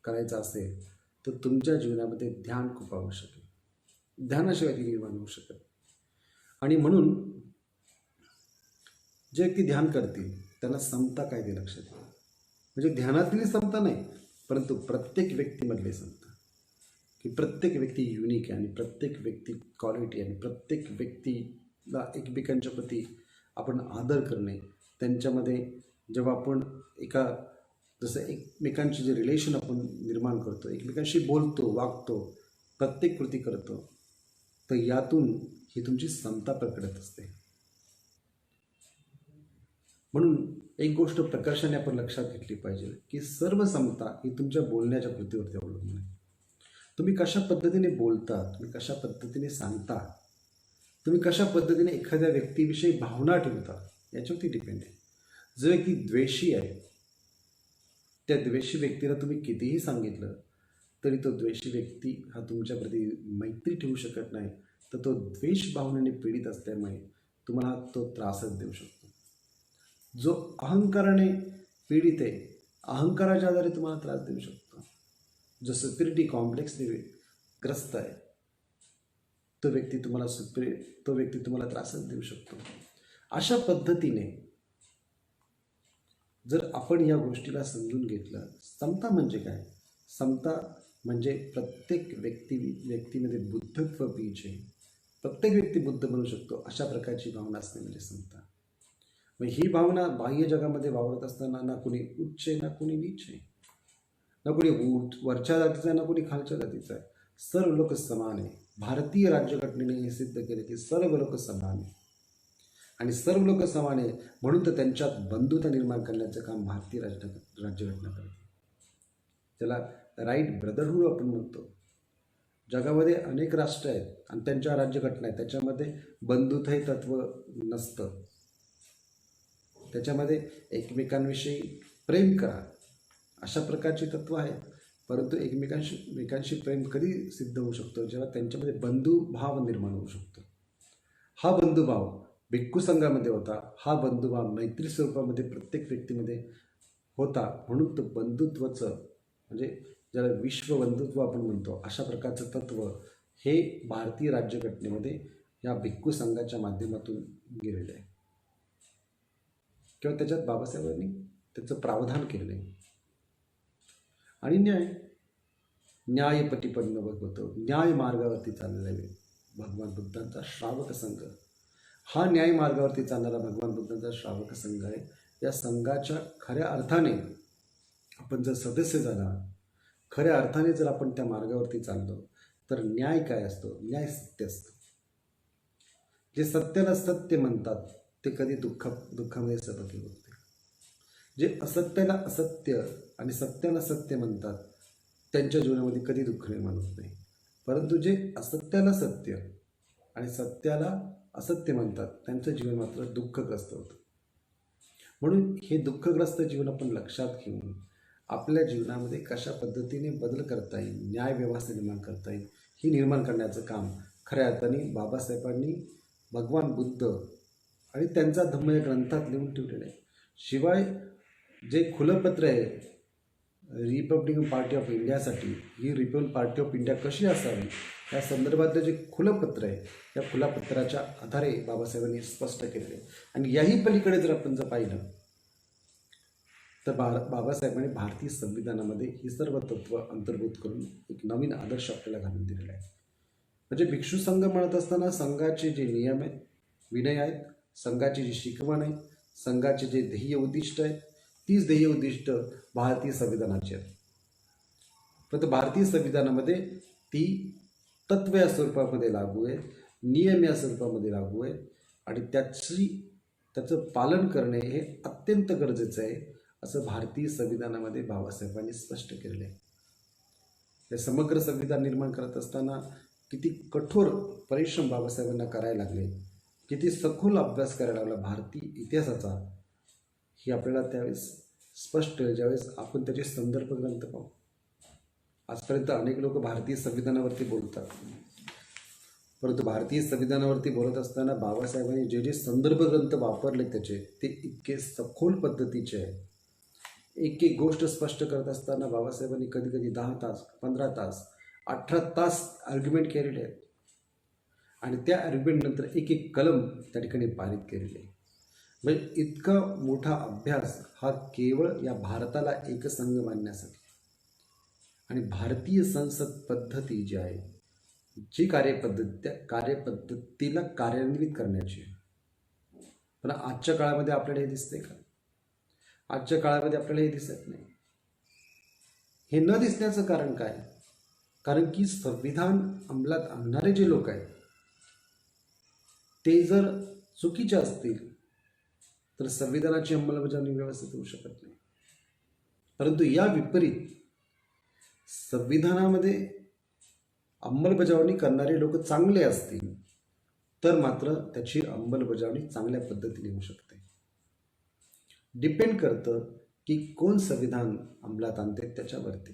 करायचा असेल तर तुमच्या जीवनामध्ये ध्यान खूप आवश्यक आहे. ध्यानाशिवाय ती निर्माण होऊ शकत. आणि म्हणून जे व्यक्ती ध्यान करतील त्यांना समता काय ते लक्षात येईल. म्हणजे ध्यानातली समता नाही, परंतु प्रत्येक व्यक्तीमधली समता, की प्रत्येक व्यक्ती युनिक आहे आणि प्रत्येक व्यक्ती क्वालिटी आणि प्रत्येक व्यक्तीला एकमेकांच्या प्रती आपण आदर करणे. त्यांच्यामध्ये जेव्हा आपण जसं एकमेकांचे जे रिलेशन आपण निर्माण करतो, एकमेकांशी बोलतो, वागतो, प्रत्येक कृती करतो, तर यातून ही तुमची समता प्रकटत असते. म्हणून एक गोष्ट प्रकर्षाने आपण लक्षात घेतली पाहिजे की सर्व समता ही तुमच्या बोलण्याच्या कृतीवरती अवलंबून आहे. तुम्ही कशा पद्धतीने बोलता, तुम्ही कशा पद्धतीने सांगता, तुम्ही कशा पद्धतीने एखाद्या व्यक्तीविषयी भावना ठेवता, याच्यावरती डिपेंड आहे. जो व्यक्ती द्वेषी आहे, त्या द्वेषी व्यक्तीला तुम्ही कितीही सांगितलं तरी तो द्वेषी व्यक्ती हा तुमच्याप्रती मैत्री ठेवू शकत नाही. तर तो द्वेष भावनेने पीडित असल्यामुळे तुम्हाला तो त्रासच देऊ शकतो. जो अहंकाराने पीडित आहे, अहंकाराच्या आधारे तुम्हाला त्रास देऊ शकतो. जो सुपिरिटी कॉम्प्लेक्सने ग्रस्त आहे, तो व्यक्ती तुम्हाला त्रासच देऊ शकतो. अशा पद्धतीने जर आपण या गोष्टीला समजून घेतलं, समता म्हणजे काय? समता म्हणजे प्रत्येक व्यक्तीमध्ये बुद्धत्व बीज आहे. प्रत्येक व्यक्ती बुद्ध बनू शकतो अशा प्रकारची भावना असणे म्हणजे समता. मग ही भावना बाह्य जगामध्ये वावरत असताना ना कोणी उच्च आहे, ना कोणी नीच आहे, ना कोणी वरच्या जातीचा आहे, ना कोणी खालच्या जातीचा आहे. सर्व लोक समान आहे. भारतीय राज्यघटनेने हे सिद्ध केले की सर्व लोक समान आहे आणि सर्व लोक समान आहे म्हणून तर त्यांच्यात बंधुता निर्माण करण्याचं काम भारतीय राज्यघटना करते. त्याला राईट ब्रदरहूड आपण म्हणतो. जगामध्ये अनेक राष्ट्र आहेत आणि त्यांच्या राज्यघटना आहेत, त्याच्यामध्ये बंधुता हे तत्व नसतं. त्याच्यामध्ये एकमेकांविषयी प्रेम करा अशा प्रकारची तत्व आहेत. परंतु एकमेकांशी प्रेम कधी सिद्ध होऊ शकतो? जेव्हा त्यांच्यामध्ये बंधुभाव निर्माण होऊ शकतो. हा बंधुभाव भिक्खू संघामध्ये होता, हा बंधुभाव मैत्री स्वरूपामध्ये प्रत्येक व्यक्तीमध्ये होता. म्हणून तो बंधुत्वाचं म्हणजे ज्याला विश्व बंधुत्व आपण म्हणतो अशा प्रकारचं तत्व हे भारतीय राज्यघटनेमध्ये या भिक्खू संघाच्या माध्यमातून गेलेलं आहे किंवा त्याच्यात बाबासाहेबांनी त्याचं प्रावधान केलेलं आहे. आणि न्याय पटिपन्न भगवतो, न्याय मार्गावरती चाललेला आहे भगवान बुद्धांचा श्रावक संघ. हा न्याय मार्गावरती चालणारा भगवान बुद्धांचा श्रावक संघ आहे. या संघाच्या खऱ्या अर्थाने आपण जर सदस्य झाला, खऱ्या अर्थाने जर आपण त्या मार्गावरती चाललो तर न्याय काय असतो? न्याय सत्य असतं. जे सत्याला सत्य म्हणतात ते कधी दुःखामध्ये सहभागी होत नाही. जे असत्याला असत्य आणि सत्याला सत्य म्हणतात त्यांच्या जीवनामध्ये कधी दुःख निर्माण होत नाही. परंतु जे असत्याला सत्य आणि सत्याला असत्य म्हणतात त्यांचं जीवन मात्र दुःखग्रस्त होतं. म्हणून हे दुःखग्रस्त जीवन आपण लक्षात घेऊन आपल्या जीवनामध्ये कशा पद्धतीने बदल करता येईल, न्याय व्यवस्था निर्माण करता येईल, ही निर्माण करण्याचं काम खऱ्या अर्थाने बाबासाहेबांनी, भगवान बुद्ध आणि त्यांचा धम्म या ग्रंथात लिहून ठेवलेलं आहे. शिवाय जे खुलं पत्र आहे रिपब्लिकन पार्टी ऑफ इंडियासाठी, ही रिपब्लिकन पार्टी ऑफ इंडिया कशी असावी या संदर्भातलं जे खुलं पत्र आहे, या खुल्या पत्राच्या आधारे बाबासाहेबांनी स्पष्ट केलेले आहे. आणि याही पलीकडे जर आपण पाहिलं तर बाबासाहेबांनी भारतीय संविधानामध्ये ही सर्व तत्व अंतर्भूत करून एक नवीन आदर्श आपल्याला घालून दिलेला आहे. म्हणजे भिक्षू संघ म्हणत असताना संघाचे जे नियम आहेत, विनय आहेत, संघाची जी शिकवण आहे, संघाचे जे ध्येय उद्दिष्ट आहेत, तीच ध्येय उद्दिष्ट भारतीय संविधानाची आहेत. फक्त भारतीय संविधानामध्ये ती तत्व या स्वरूपामध्ये लागू आहे, नियम या स्वरूपामध्ये लागू आहे आणि त्याची त्याचं पालन करणे हे अत्यंत गरजेचं आहे, असं भारतीय संविधानामध्ये बाबासाहेबांनी स्पष्ट केलेलं आहे. हे समग्र संविधान निर्माण करत असताना किती कठोर परिश्रम बाबासाहेबांना करायला लागले, किती सखोल अभ्यास करायला लागला भारतीय इतिहासाचा, ही आपल्याला त्यावेळेस स्पष्ट ज्यावेळेस आपण त्याचे संदर्भ ग्रंथ पाहू. आजपर्यंत अनेक लोक भारतीय संविधानावरती बोलतात, परंतु भारतीय संविधानावरती बोलत असताना बाबासाहेबांनी जे जे संदर्भ ग्रंथ वापरले त्याचे ते इतके सखोल पद्धतीचे आहे. एक एक गोष्ट स्पष्ट करत असताना बाबासाहेबांनी कधी कधी 10 तास, 15 तास, 18 तास आर्ग्युमेंट केलेले आहेत आणि त्या आर्ग्युमेंटनंतर एक एक कलम त्या ठिकाणी पारित केलेले आहे. म्हणजे इतका मोठा अभ्यास हा केवळ या भारताला एकसंघ मानण्यासाठी आणि भारतीय संसद पद्धती जी आहे, जी कार्यपद्धती, त्या कार्यपद्धतीला कार्यान्वित करण्याची आहे. पण आजच्या काळामध्ये आपल्याला हे दिसतंय का? आजच्या काळामध्ये आपल्याला हे दिसत नाही. हे न दिसण्याचं कारण काय? कारण की संविधान अंमलात आणणारे जे लोक आहेत ते जर चुकीचे असतील तर संविधानाची अंमलबजावणी व्यवस्थित होऊ शकत नाही. परंतु या विपरीत संविधानामध्ये अंमलबजावणी करणारे लोक चांगले असतील तर मात्र त्याची अंमलबजावणी चांगल्या पद्धतीने होऊ शकते. डिपेंड करतं की कोण संविधान अंमलात आणते त्याच्यावरती.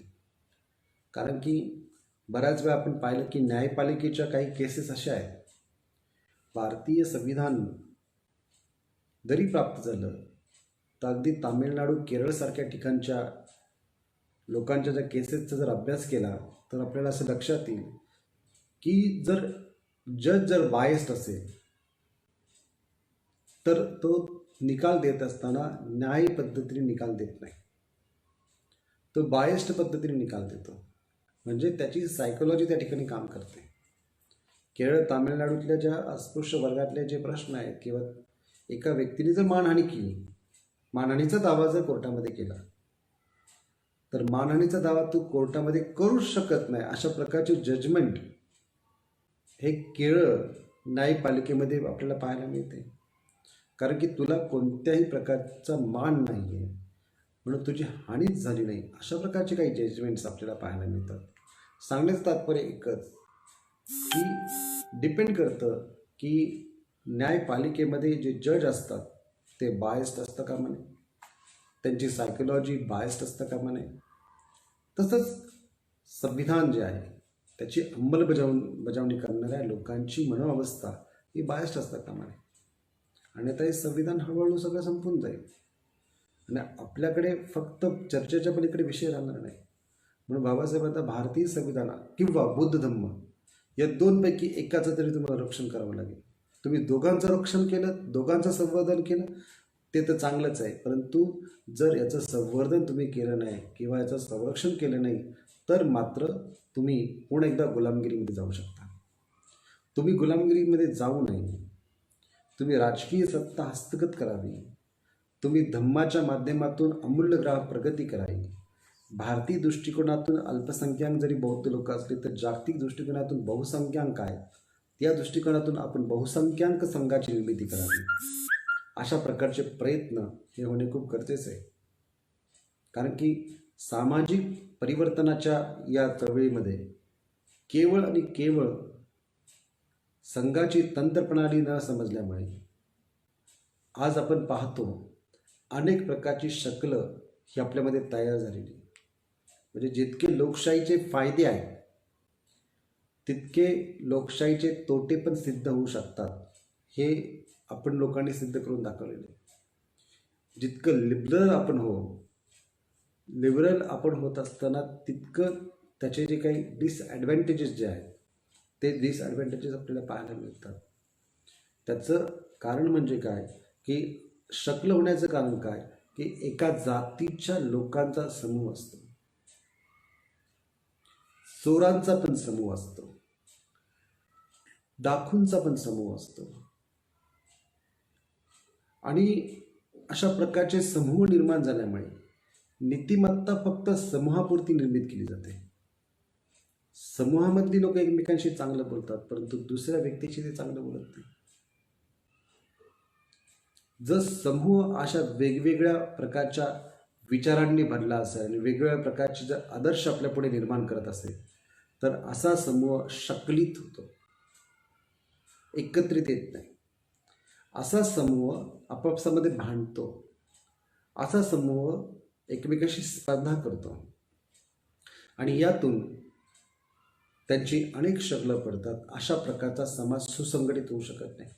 कारण की बऱ्याच वेळा आपण पाहिलं की न्यायपालिकेच्या काही केसेस अशा आहेत, भारतीय संविधान जरी प्राप्त झालं तर अगदी तामिळनाडू, केरळसारख्या ठिकाणच्या लोकांच्या ज्या केसेसचा जर अभ्यास केला तर आपल्याला असं लक्षात येईल की जर जज जर बायस्ड असेल तर तो निकाल देत असताना न्याय पद्धतीने निकाल देत नाही, तो बायस्ड पद्धतीने निकाल देतो. म्हणजे त्याची सायकोलॉजी त्या ठिकाणी काम करते. केरळ, तामिळनाडूतल्या ज्या अस्पृश्य वर्गातले जे प्रश्न आहेत किंवा एका व्यक्तीने जर मानहानी केली, मानहानीचा दावा जर कोर्टामध्ये केला तर मानहानीचा दावा तू कोर्टामध्ये करूच शकत नाही अशा प्रकारचे जजमेंट हे केरळ न्यायपालिकेमध्ये आपल्याला पाहायला मिळते. कारण की तुला कोणत्याही प्रकारचा मान नाही आहे म्हणून तुझी हानीच झाली नाही, अशा प्रकारचे काही जजमेंट्स आपल्याला पाहायला मिळतात. सांगण्याचं तात्पर्य एकच की डिपेंड करतं की न्यायपालिकेमध्ये जे जज असतात ते बायस्ड असतं का म्हणे, त्यांची सायकोलॉजी बायस्ड असतं का म्हणे. तसंच संविधान जे आहे त्याची अंमलबजावणी करणाऱ्या लोकांची मनोअवस्था ही बायस्ड असतं का म्हणे. आणि आता हे संविधान हळूहळू सगळं संपून जाईल आणि आपल्याकडे फक्त चर्चेच्या पलीकडे विषय राहणार नाही. म्हणून बाबासाहेब आता भारतीय संविधान किंवा बुद्ध धम्म या दोनपैकी एकाचं तरी तुम्हाला रक्षण करावं लागेल. तुम्ही दोघांचं रक्षण केलं, दोघांचं संवर्धन केलं ते तर चांगलंच आहे, परंतु जर याचं संवर्धन तुम्ही केलं नाही किंवा याचं संरक्षण केलं नाही तर मात्र तुम्ही पुन्हा एकदा गुलामगिरीमध्ये जाऊ शकता. तुम्ही गुलामगिरीमध्ये जाऊ नये, तुम्ही राजकीय सत्ता हस्तगत करावी, तुम्ही धम्माच्या माध्यमातून अमूल्य ग्राहक प्रगती करावी. भारतीय दृष्टिकोनातून अल्पसंख्याक जरी बौद्ध लोक असले तर जागतिक दृष्टिकोनातून बहुसंख्याक आहेत, त्या दृष्टिकोनातून आपण बहुसंख्याक संघाची निर्मिती करावी. अशा प्रकारचे प्रयत्न हे होणे खूप गरजेचे आहे. कारण की सामाजिक परिवर्तनाच्या या चळवळीमध्ये केवळ आणि केवळ संघाची तंत्रप्रणाली न समजल्यामुळे आज आपण पाहतो अनेक प्रकारची शकलं ही आपल्यामध्ये तयार झालेली. म्हणजे जितके लोकशाहीचे फायदे आहेत तितके लोकशाहीचे तोटे पण सिद्ध होऊ शकतात, हे आपण लोकांनी सिद्ध करून दाखवलेले. जितकं लिबरल आपण होत असताना तितकं त्याचे जे काही डिसॲडव्हान्टेजेस जे आहेत ते डिसॲडव्हान्टेजेस आपल्याला पाहायला मिळतात. त्याचं कारण म्हणजे काय की शकलं होण्याचं कारण काय की एका जातीच्या लोकांचा समूह असतो, चोरांचा पण समूह असतो, डाकूंचा पण समूह असतो आणि अशा प्रकारचे समूह निर्माण झाल्यामुळे नीतिमत्ता फक्त समूहापुरती निर्मित केली जाते. समूहामधली लोक एकमेकांशी चांगलं बोलतात परंतु दुसऱ्या व्यक्तीशी ते चांगलं बोलत नाही. जर समूह अशा वेगवेगळ्या प्रकारच्या विचारांनी भरला असेल आणि वेगवेगळ्या प्रकारचे जर आदर्श आपल्या पुढे निर्माण करत असेल तर असा समूह शकलित होतो, एकत्रित येत नाही. असा समूह आपापसामध्ये भांडतो, असा समूह एकमेकाशी स्पर्धा करतो आणि यातून त्यांची अनेक शगलं पडतात. अशा प्रकारचा समाज सुसंघटित होऊ शकत नाही.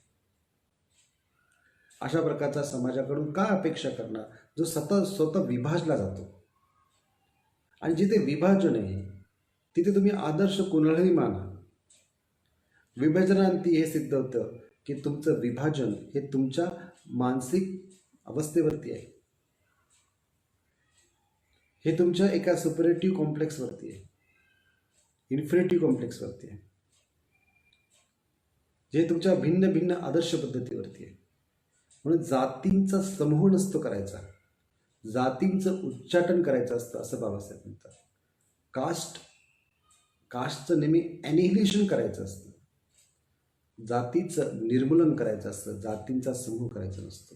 अशा प्रकारचा समाजाकडून काय अपेक्षा करणार जो स्वतः विभाजला जातो. आणि जिथे विभाजन आहे तिथे तुम्ही आदर्श कोणालाही माना. विभाजनांती हे सिद्ध होतं की तुमचं विभाजन हे तुमच्या मानसिक अवस्थेवरती आहे, हे तुमच्या एका सुपरेटिव्ह कॉम्प्लेक्सवरती आहे, इन्फिनिटिव्ह कॉम्प्लेक्सवरती आहे, जे तुमच्या भिन्न भिन्न आदर्श पद्धतीवरती आहे. म्हणून जातींचा समूह नसतो करायचा, जातींचं उच्चाटन करायचं असतं असं बाबासाहेब म्हणतात. कास्टचं नेहमी ॲनिहिलेशन करायचं असतं, जातीचं निर्मूलन करायचं असतं, जातींचा समूह करायचा नसतो.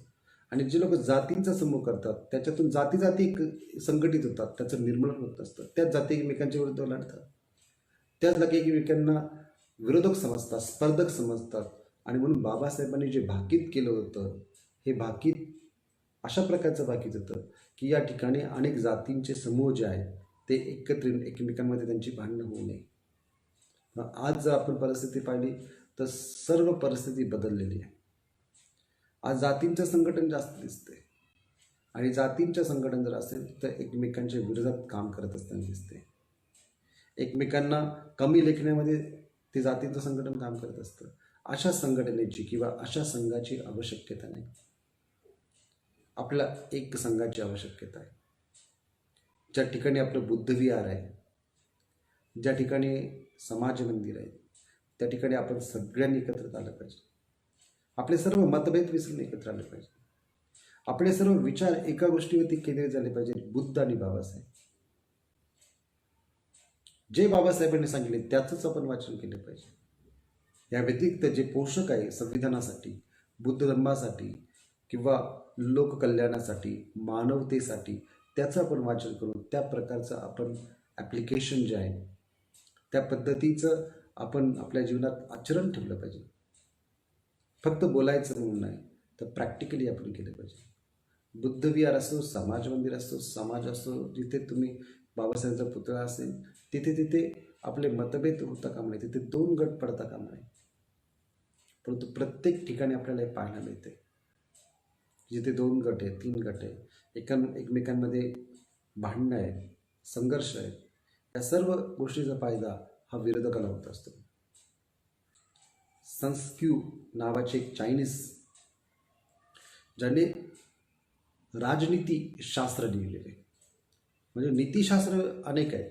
आणि जे लोक जातींचा समूह करतात त्याच्यातून जाती जाती एक संघटित होतात, त्याचं निर्मूलन होत असतं. त्याच जाती एकमेकांच्या विरुद्ध लढतात, त्याच जाती एकमेकांना विरोधक समजतात, स्पर्धक समजतात. आणि म्हणून बाबासाहेबांनी जे भाकीत केलं होतं हे भाकीत अशा प्रकारचं भाकीत होतं की या ठिकाणी अनेक जातींचे समूह जे आहेत ते एकत्रित एकमेकांमध्ये त्यांची भांडणं होऊ नये. आज जर आपण परिस्थिती पाहिली तर सर्व परिस्थिती बदललेली आहे. आज जातींचं संघटन जास्त दिसते आणि जातींचं संघटन जर असेल तर एकमेकांच्या विरोधात काम करत असताना दिसते. एकमेकांना कमी लेखण्यामध्ये ते जातींचं संघटन काम करत असतं. अशा संघटनेची किंवा अशा संघाची आवश्यकता नाही. आपल्याला एक संघाची आवश्यकता आहे, ज्या ठिकाणी आपलं बुद्धविहार आहे, ज्या ठिकाणी समाज मंदिर आहे, त्या ठिकाणी आपण सगळ्यांनी एकत्र आलं पाहिजे. आपले सर्व मतभेद विसरून एकत्र आले पाहिजे. आपले सर्व विचार एका गोष्टीवरती केंद्रित झाले पाहिजे, बुद्ध आणि बाबासाहेब. जे बाबासाहेबांनी सांगितले त्याचंच आपण वाचन केलं पाहिजे. या व्यतिरिक्त जे पोषक आहे संविधानासाठी, बुद्ध धर्मासाठी किंवा लोककल्याणासाठी, मानवतेसाठी त्याचं आपण वाचन करून त्या प्रकारचं आपण ॲप्लिकेशन जे आहे त्या पद्धतीचं आपण आपल्या जीवनात आचरण ठेवलं पाहिजे. फक्त बोलायचं म्हणून नाही तर प्रॅक्टिकली आपण केलं पाहिजे. बुद्धविहार असो, समाज मंदिर असो, समाज असो, जिथे तुम्ही बाबासाहेबांचा पुतळा असेल तिथे तिथे आपले मतभेद होता कामा नये, तिथे दोन गट पडता कामा नये. परंतु प्रत्येक ठिकाणी आपल्याला हे पाहायला मिळते जिथे दोन गट आहे, तीन गट आहे, एकमेकांमध्ये भांडणं आहे, संघर्ष आहे, या सर्व गोष्टीचा फायदा हा विरोधकाला होत असतो. संस्क्यू नावाचे एक चायनीज ज्याने राजनीतीशास्त्र लिहिलेले, म्हणजे नीतिशास्त्र अनेक आहेत,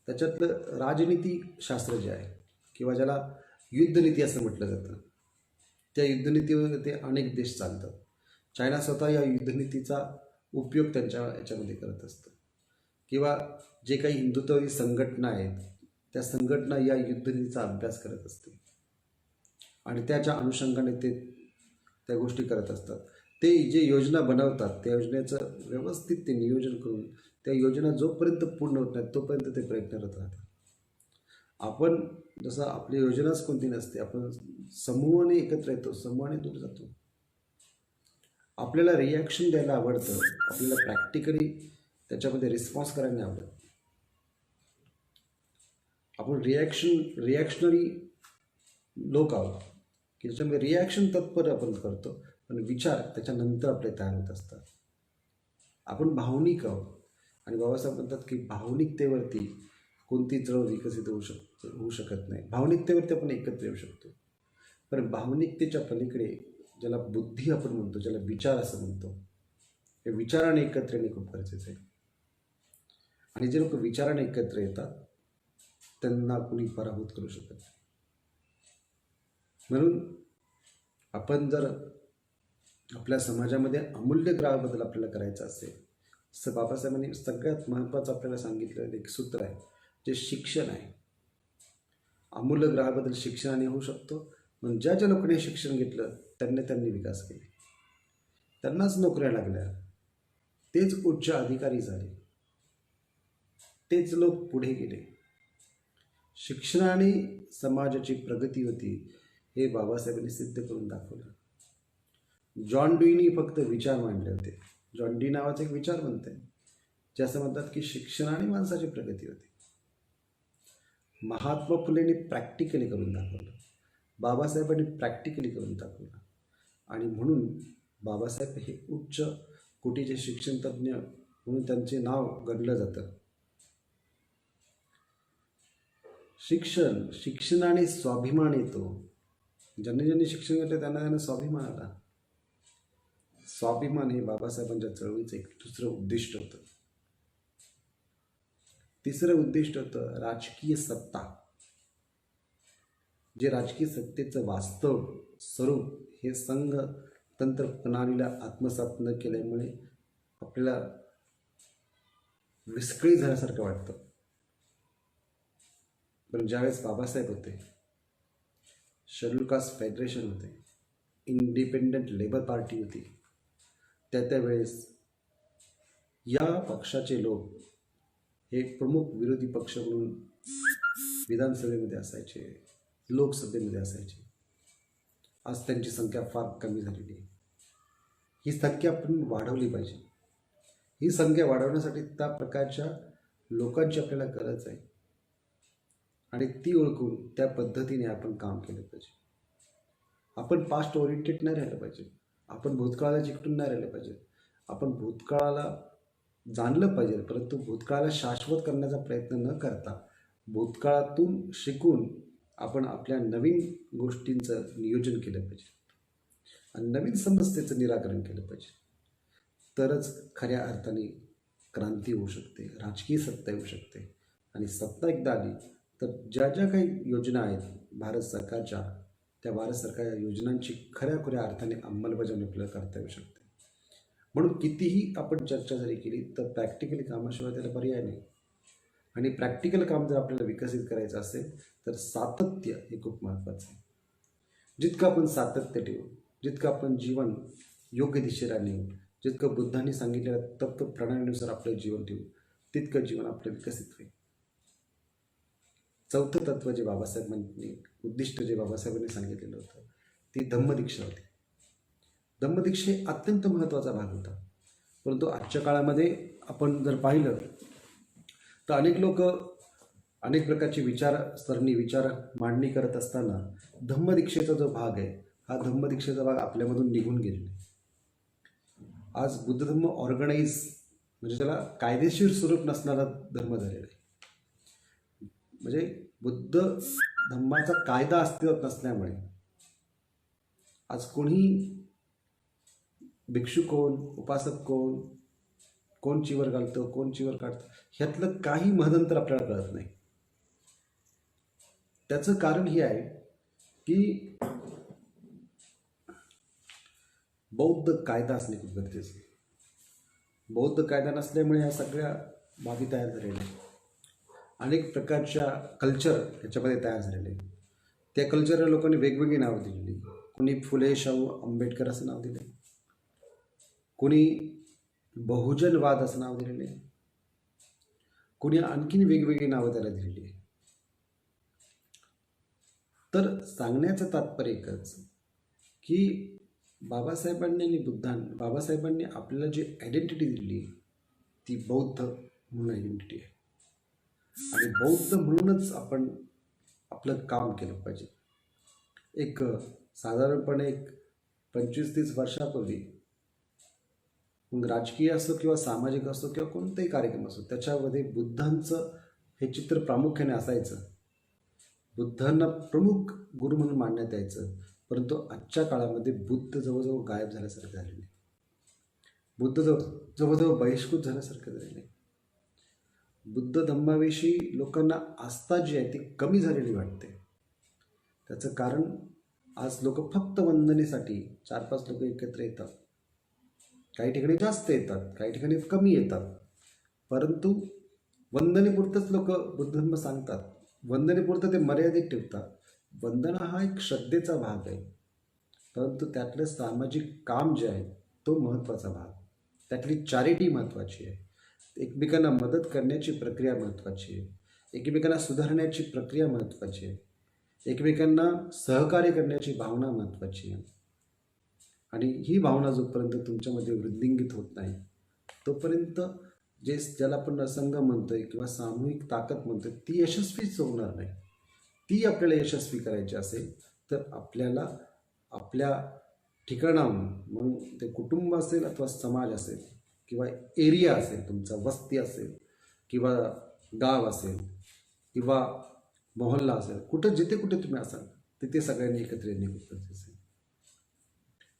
त्याच्यातलं राजनीतीशास्त्र जे आहे किंवा ज्याला युद्धनीती असं म्हटलं जातं, त्या युद्धनीतीवर ते अनेक देश चालतात. चायना स्वतः या युद्धनीतीचा उपयोग त्यांच्या याच्यामध्ये करत असतं किंवा जे काही हिंदुत्ववादी संघटना आहेत त्या संघटना या युद्धनीतीचा अभ्यास करत असते आणि त्याच्या अनुषंगाने ते त्या गोष्टी करत असतात. ते जे योजना बनवतात त्या योजनेचं व्यवस्थित ते नियोजन करून त्या योजना जोपर्यंत पूर्ण होत नाहीत तोपर्यंत ते प्रयत्नरत राहतात. आपण जसं आपली योजनाच कोणती नसते, आपण समूहाने एकत्र येतो, समूहाने दूर जातो. आपल्याला रिॲक्शन द्यायला आवडतं, आपल्याला प्रॅक्टिकली त्याच्यामध्ये रिस्पॉन्स करायला आवडतं. आपण रिॲक्शनरी लोक आहोत की त्याच्यामध्ये रिॲक्शन तत्पर आपण करतो, पण विचार त्याच्यानंतर आपले तयार होत असतात. आपण भावनिक आहोत आणि बाबासाहेब म्हणतात की भावनिकतेवरती कोणती चळवळ विकसित होऊ शकत नाही. भावनिकतेवरती आपण एकत्र येऊ शकतो, पण भावनिकतेच्या पलीकडे ज्याला बुद्धी आपण म्हणतो, ज्याला विचार असं म्हणतो, हे विचाराने एकत्र येणे खूप गरजेचं आहे. आणि जे लोक विचाराने एकत्र येतात त्यांना कुणी पराभूत करू शकत नाही. म्हणून आपण जर आपल्या समाजामध्ये अमूल्य ग्रहाबद्दल आपल्याला करायचं असेल तर बाबासाहेबांनी सगळ्यात महत्त्वाचं आपल्याला सांगितलेलं एक सूत्र आहे जे शिक्षण आहे. अमूल्य ग्रहाबद्दल शिक्षणाने होऊ शकतो. म्हणून ज्या लोकांनी शिक्षण घेतलं त्यांनी विकास केले. त्यांनाच नोकऱ्या लागल्या, तेच उच्च अधिकारी झाले, तेच लोक पुढे गेले. शिक्षणाने समाजाची प्रगती होती हे बाबासाहेबांनी सिद्ध करून दाखवलं. जॉन डीनी फक्त विचार मांडले होते. जॉन डी नावाचे एक विचारवंत आहे, जे असं म्हणतात की शिक्षणाने माणसाची प्रगती होते. महात्मा फुलेंनी प्रॅक्टिकली करून दाखवलं, बाबासाहेबांनी प्रॅक्टिकली करून दाखवलं, आणि म्हणून बाबासाहेब हे उच्च कोटीचे शिक्षण तज्ज्ञ म्हणून त्यांचे नाव गणलं जातं. शिक्षणाने स्वाभिमान येतो. ज्यांनी ज्यांनी शिक्षण घेतलं त्यांना त्यांना स्वाभिमान आला. स्वाभिमान हे बाबासाहेबांच्या चळवळीचं एक दुसरं उद्दिष्ट होतं. तिसरं उद्दिष्ट होतं राजकीय सत्ता. जे राजकीय सत्तेचं वास्तव स्वरूप हे संघ तंत्र प्रणालीला आत्मसात न केल्यामुळे आपल्याला विस्कळीत झाल्यासारखं वाटतं. पण ज्यावेळेस बाबासाहेब होते, शेड्यूल कास्ट फेडरेशन होते, इंडिपेंडंट लेबर पार्टी होती, त्यावेळेस या पक्षाचे लोक हे प्रमुख विरोधी पक्ष म्हणून विधानसभेमध्ये असायचे, लोकसभेमध्ये असायचे. आज त्यांची संख्या फार कमी झालेली आहे. ही संख्या आपण वाढवली पाहिजे. ही संख्या वाढवण्यासाठी त्या प्रकारच्या लोकांची आपल्याला गरज आहे, आणि ती ओळखून त्या पद्धतीने आपण काम केलं पाहिजे. आपण पास्ट ओरिएंटेड नाही राहिलं पाहिजे. आपण भूतकाळाला चिकटून नाही राहिलं पाहिजे. आपण भूतकाळाला जाणलं पाहिजे, परंतु भूतकाळाला शाश्वत करण्याचा प्रयत्न न करता भूतकाळातून शिकून आपण आपल्या नवीन गोष्टींचं नियोजन केलं पाहिजे आणि नवीन समस्येचं निराकरण केलं पाहिजे. तरच खऱ्या अर्थाने क्रांती होऊ शकते, राजकीय सत्ता येऊ शकते. आणि सत्ता एकदा आली तर ज्या ज्या काही योजना आहेत भारत सरकारच्या, त्या भारत सरकार योजनांची खऱ्या अर्थाने अंमलबजावणी आपल्याला करता येऊ शकते. म्हणून कितीही आपण चर्चा जरी केली तर प्रॅक्टिकली कामाशिवाय त्याला पर्याय नाही. आणि प्रॅक्टिकल काम जर आपल्याला विकसित करायचं असेल तर सातत्य हे खूप महत्त्वाचं आहे. जितकं आपण सातत्य ठेवू, जितकं आपण जीवन योग्य दिशेला नेऊ, जितकं बुद्धांनी सांगितलेल्या तत्व प्रणालीनुसार आपलं जीवन ठेवू, तितकं जीवन आपलं विकसित होईल. चौथं तत्व जे बाबासाहेबांनी, उद्दिष्ट जे बाबासाहेबांनी सांगितलेलं होतं, ती धम्मदीक्षा होती. धम्मदीक्षा हे अत्यंत महत्त्वाचा भाग होता. परंतु आजच्या काळामध्ये आपण जर पाहिलं तर अनेक लोक अनेक प्रकारची विचार मांडणी करत असताना धम्मदीक्षेचा जो भाग आहे, हा धम्मदीक्षेचा भाग आपल्यामधून निघून गेलेला आहे. आज बुद्ध धर्म ऑर्गनाईज, म्हणजे त्याला कायदेशीर स्वरूप नसणारा धर्म झालेला आहे. म्हणजे बुद्ध धम्माचा कायदा अस्तित्वात नसल्यामुळे आज कोणी भिक्षू कोण, उपासक कोण, कोण चिवर घालतं, कोण चिवर काढतं, ह्यातलं काही महदंतर आपल्याला कळत नाही. त्याचं कारण हे आहे की बौद्ध कायदा असणे खूप गरजेचं आहे. बौद्ध कायदा नसल्यामुळे ह्या सगळ्या बाबी तयार झालेल्या आहेत. अनेक प्रकारच्या कल्चर ह्याच्यामध्ये तयार झालेले. त्या कल्चरला लोकांनी वेगवेगळी नावं दिलेली. कोणी फुले शाहू आंबेडकर असं नाव दिले, कोणी बहुजनवाद असं नाव दिलेले, कोणी आणखीन वेगवेगळी नावं त्याला दिलेली आहे. तर सांगण्याचं तात्पर्य एकच की बाबासाहेबांनी आणि बाबासाहेबांनी आपल्याला जी आयडेंटिटी दिली ती बौद्ध म्हणून आयडेंटिटी आहे. आणि बौद्ध म्हणूनच आपण आपलं काम केलं पाहिजे. एक साधारणपणे 25-30 वर्षापूर्वी मग राजकीय असो किंवा सामाजिक असो किंवा कोणताही कार्यक्रम असो, त्याच्यामध्ये बुद्धांचं हे चित्र प्रामुख्याने असायचं. बुद्धांना प्रमुख गुरु म्हणून मानण्यात यायचं. परंतु आजच्या काळामध्ये बुद्ध जवळजवळ गायब झाल्यासारखं झालेले, बुद्ध जवळजवळ बहिष्कृत झाल्यासारखं झालेले. बुद्ध धम्माविषयी लोकांना आस्था जी आहे ती कमी झालेली वाटते. त्याचं कारण आज लोक फक्त वंदनेसाठी 4-5 लोक एकत्र येतात. काही ठिकाणी जास्त येतात, काही ठिकाणी कमी येतात, परंतु वंदनेपुरतंच लोक बुद्ध धर्म सांगतात. वंदनेपुरतं ते मर्यादित ठेवतात. वंदना हा एक श्रद्धेचा भाग आहे, परंतु त्यातलं सामाजिक काम जे आहे तो महत्त्वाचा भाग. त्यातली चॅरिटी महत्त्वाची आहे. एकमेकांना मदत करण्याची प्रक्रिया महत्त्वाची आहे. एकमेकांना सुधारण्याची प्रक्रिया महत्त्वाची आहे. एकमेकांना सहकार्य करण्याची भावना महत्त्वाची आहे. आणि ही भावना जोपर्यंत तुमच्यामध्ये वृद्धिंगित होत नाही तोपर्यंत ज्याला आपण संघ म्हणतोय किंवा सामूहिक ताकद म्हणतोय ती यशस्वीच होणार नाही. ती आपल्याला यशस्वी करायची असेल तर आपल्याला आपल्या ठिकाणाहून, मग ते कुटुंब असेल अथवा समाज असेल किंवा एरिया असेल, तुमचा वस्ती असेल किंवा गाव असेल किंवा मोहल्ला असेल, जिथे कुठे तुम्ही असाल तिथे सगळ्यांनी एकत्र येणे खूप गरजेचं आहे.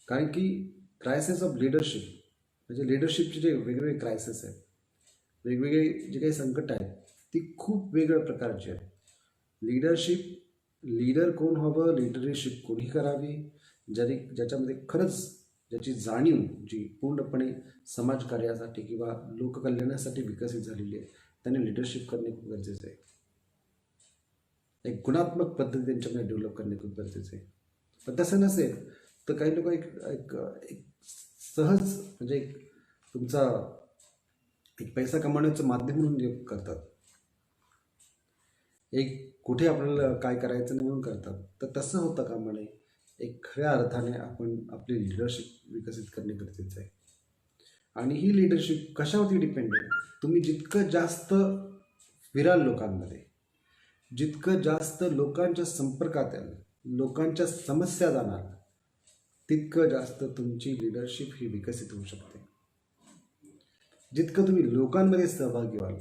कारण की क्रायसिस ऑफ लिडरशिप म्हणजे लिडरशिपचे जे वेगवेगळे क्रायसिस आहेत, वेगवेगळे जे काही संकट आहेत ती खूप वेगळ्या प्रकारची आहेत. लीडर कोण हवं, लिडरशिप कोणी करावी, ज्याच्यामध्ये खरंच ज्याची जाणीव जी पूर्णपणे समाजकार्यासाठी किंवा लोककल्याणासाठी विकसित झालेली आहे त्यांनी लिडरशिप करणे खूप गरजेचं आहे. एक गुणात्मक पद्धती त्यांच्यामध्ये डेव्हलप करणे खूप गरजेचं आहे. पण तसं नसेल तर काही लोक एक सहज म्हणजे तुमचा एक पैसा कमावण्याचं माध्यम म्हणून करतात. एक कुठे आपल्याला काय करायचं नाही म्हणून करतात. तर तसं होतं का म्हणे एक खऱ्या अर्थाने आपण आपली लिडरशिप विकसित करणे गरजेचं आहे. आणि ही लिडरशिप कशावरती डिपेंड आहे? तुम्ही जितकं जास्त फिराल लोकांमध्ये, जितकं जास्त लोकांच्या संपर्कात याल, लोकांच्या समस्या जाणार, तितकं जास्त तुमची लिडरशिप ही विकसित होऊ शकते. जितकं तुम्ही लोकांमध्ये सहभागी व्हाल,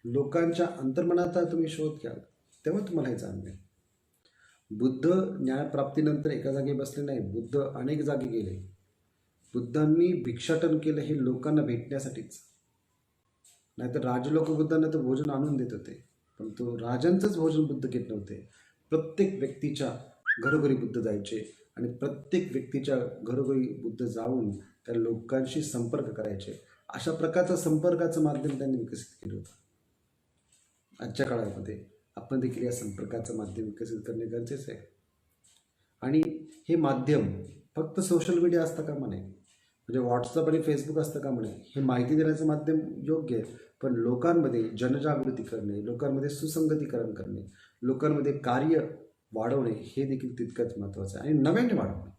लोकांच्या अंतर्मनाचा तुम्ही शोध घ्याल, तेव्हा तुम्हाला हे जाणवेल. बुद्ध ज्ञानप्राप्तीनंतर एका जागी बसले नाही, बुद्ध अनेक जागी गेले. बुद्धांनी भिक्षाटन केलं हे लोकांना भेटण्यासाठीच. नाहीतर राजलोक बुद्धांना तर भोजन आणून देत होते, पण तो राजांचंच भोजन बुद्ध घेत नव्हते. प्रत्येक व्यक्तीच्या घरोघरी बुद्ध जायचे आणि प्रत्येक व्यक्तीच्या घरोघरी बुद्ध जाऊन त्या लोकांशी संपर्क करायचे. अशा प्रकारचं संपर्काचं माध्यम त्यांनी विकसित केलं होतं. आजच्या काळामध्ये आपण देखील या संपर्काचं माध्यम विकसित करणे गरजेचं आहे. आणि हे माध्यम फक्त सोशल मीडिया असतं का म्हणे, म्हणजे व्हॉट्सअप आणि फेसबुक असतं का म्हणे, हे माहिती देण्याचं माध्यम योग्य आहे, पण लोकांमध्ये जनजागृती करणे, लोकांमध्ये सुसंगतीकरण करणे, लोकांमध्ये कार्य वाढवणे हे देखील तितकंच महत्त्वाचं आहे. आणि नव्याने वाढवणे,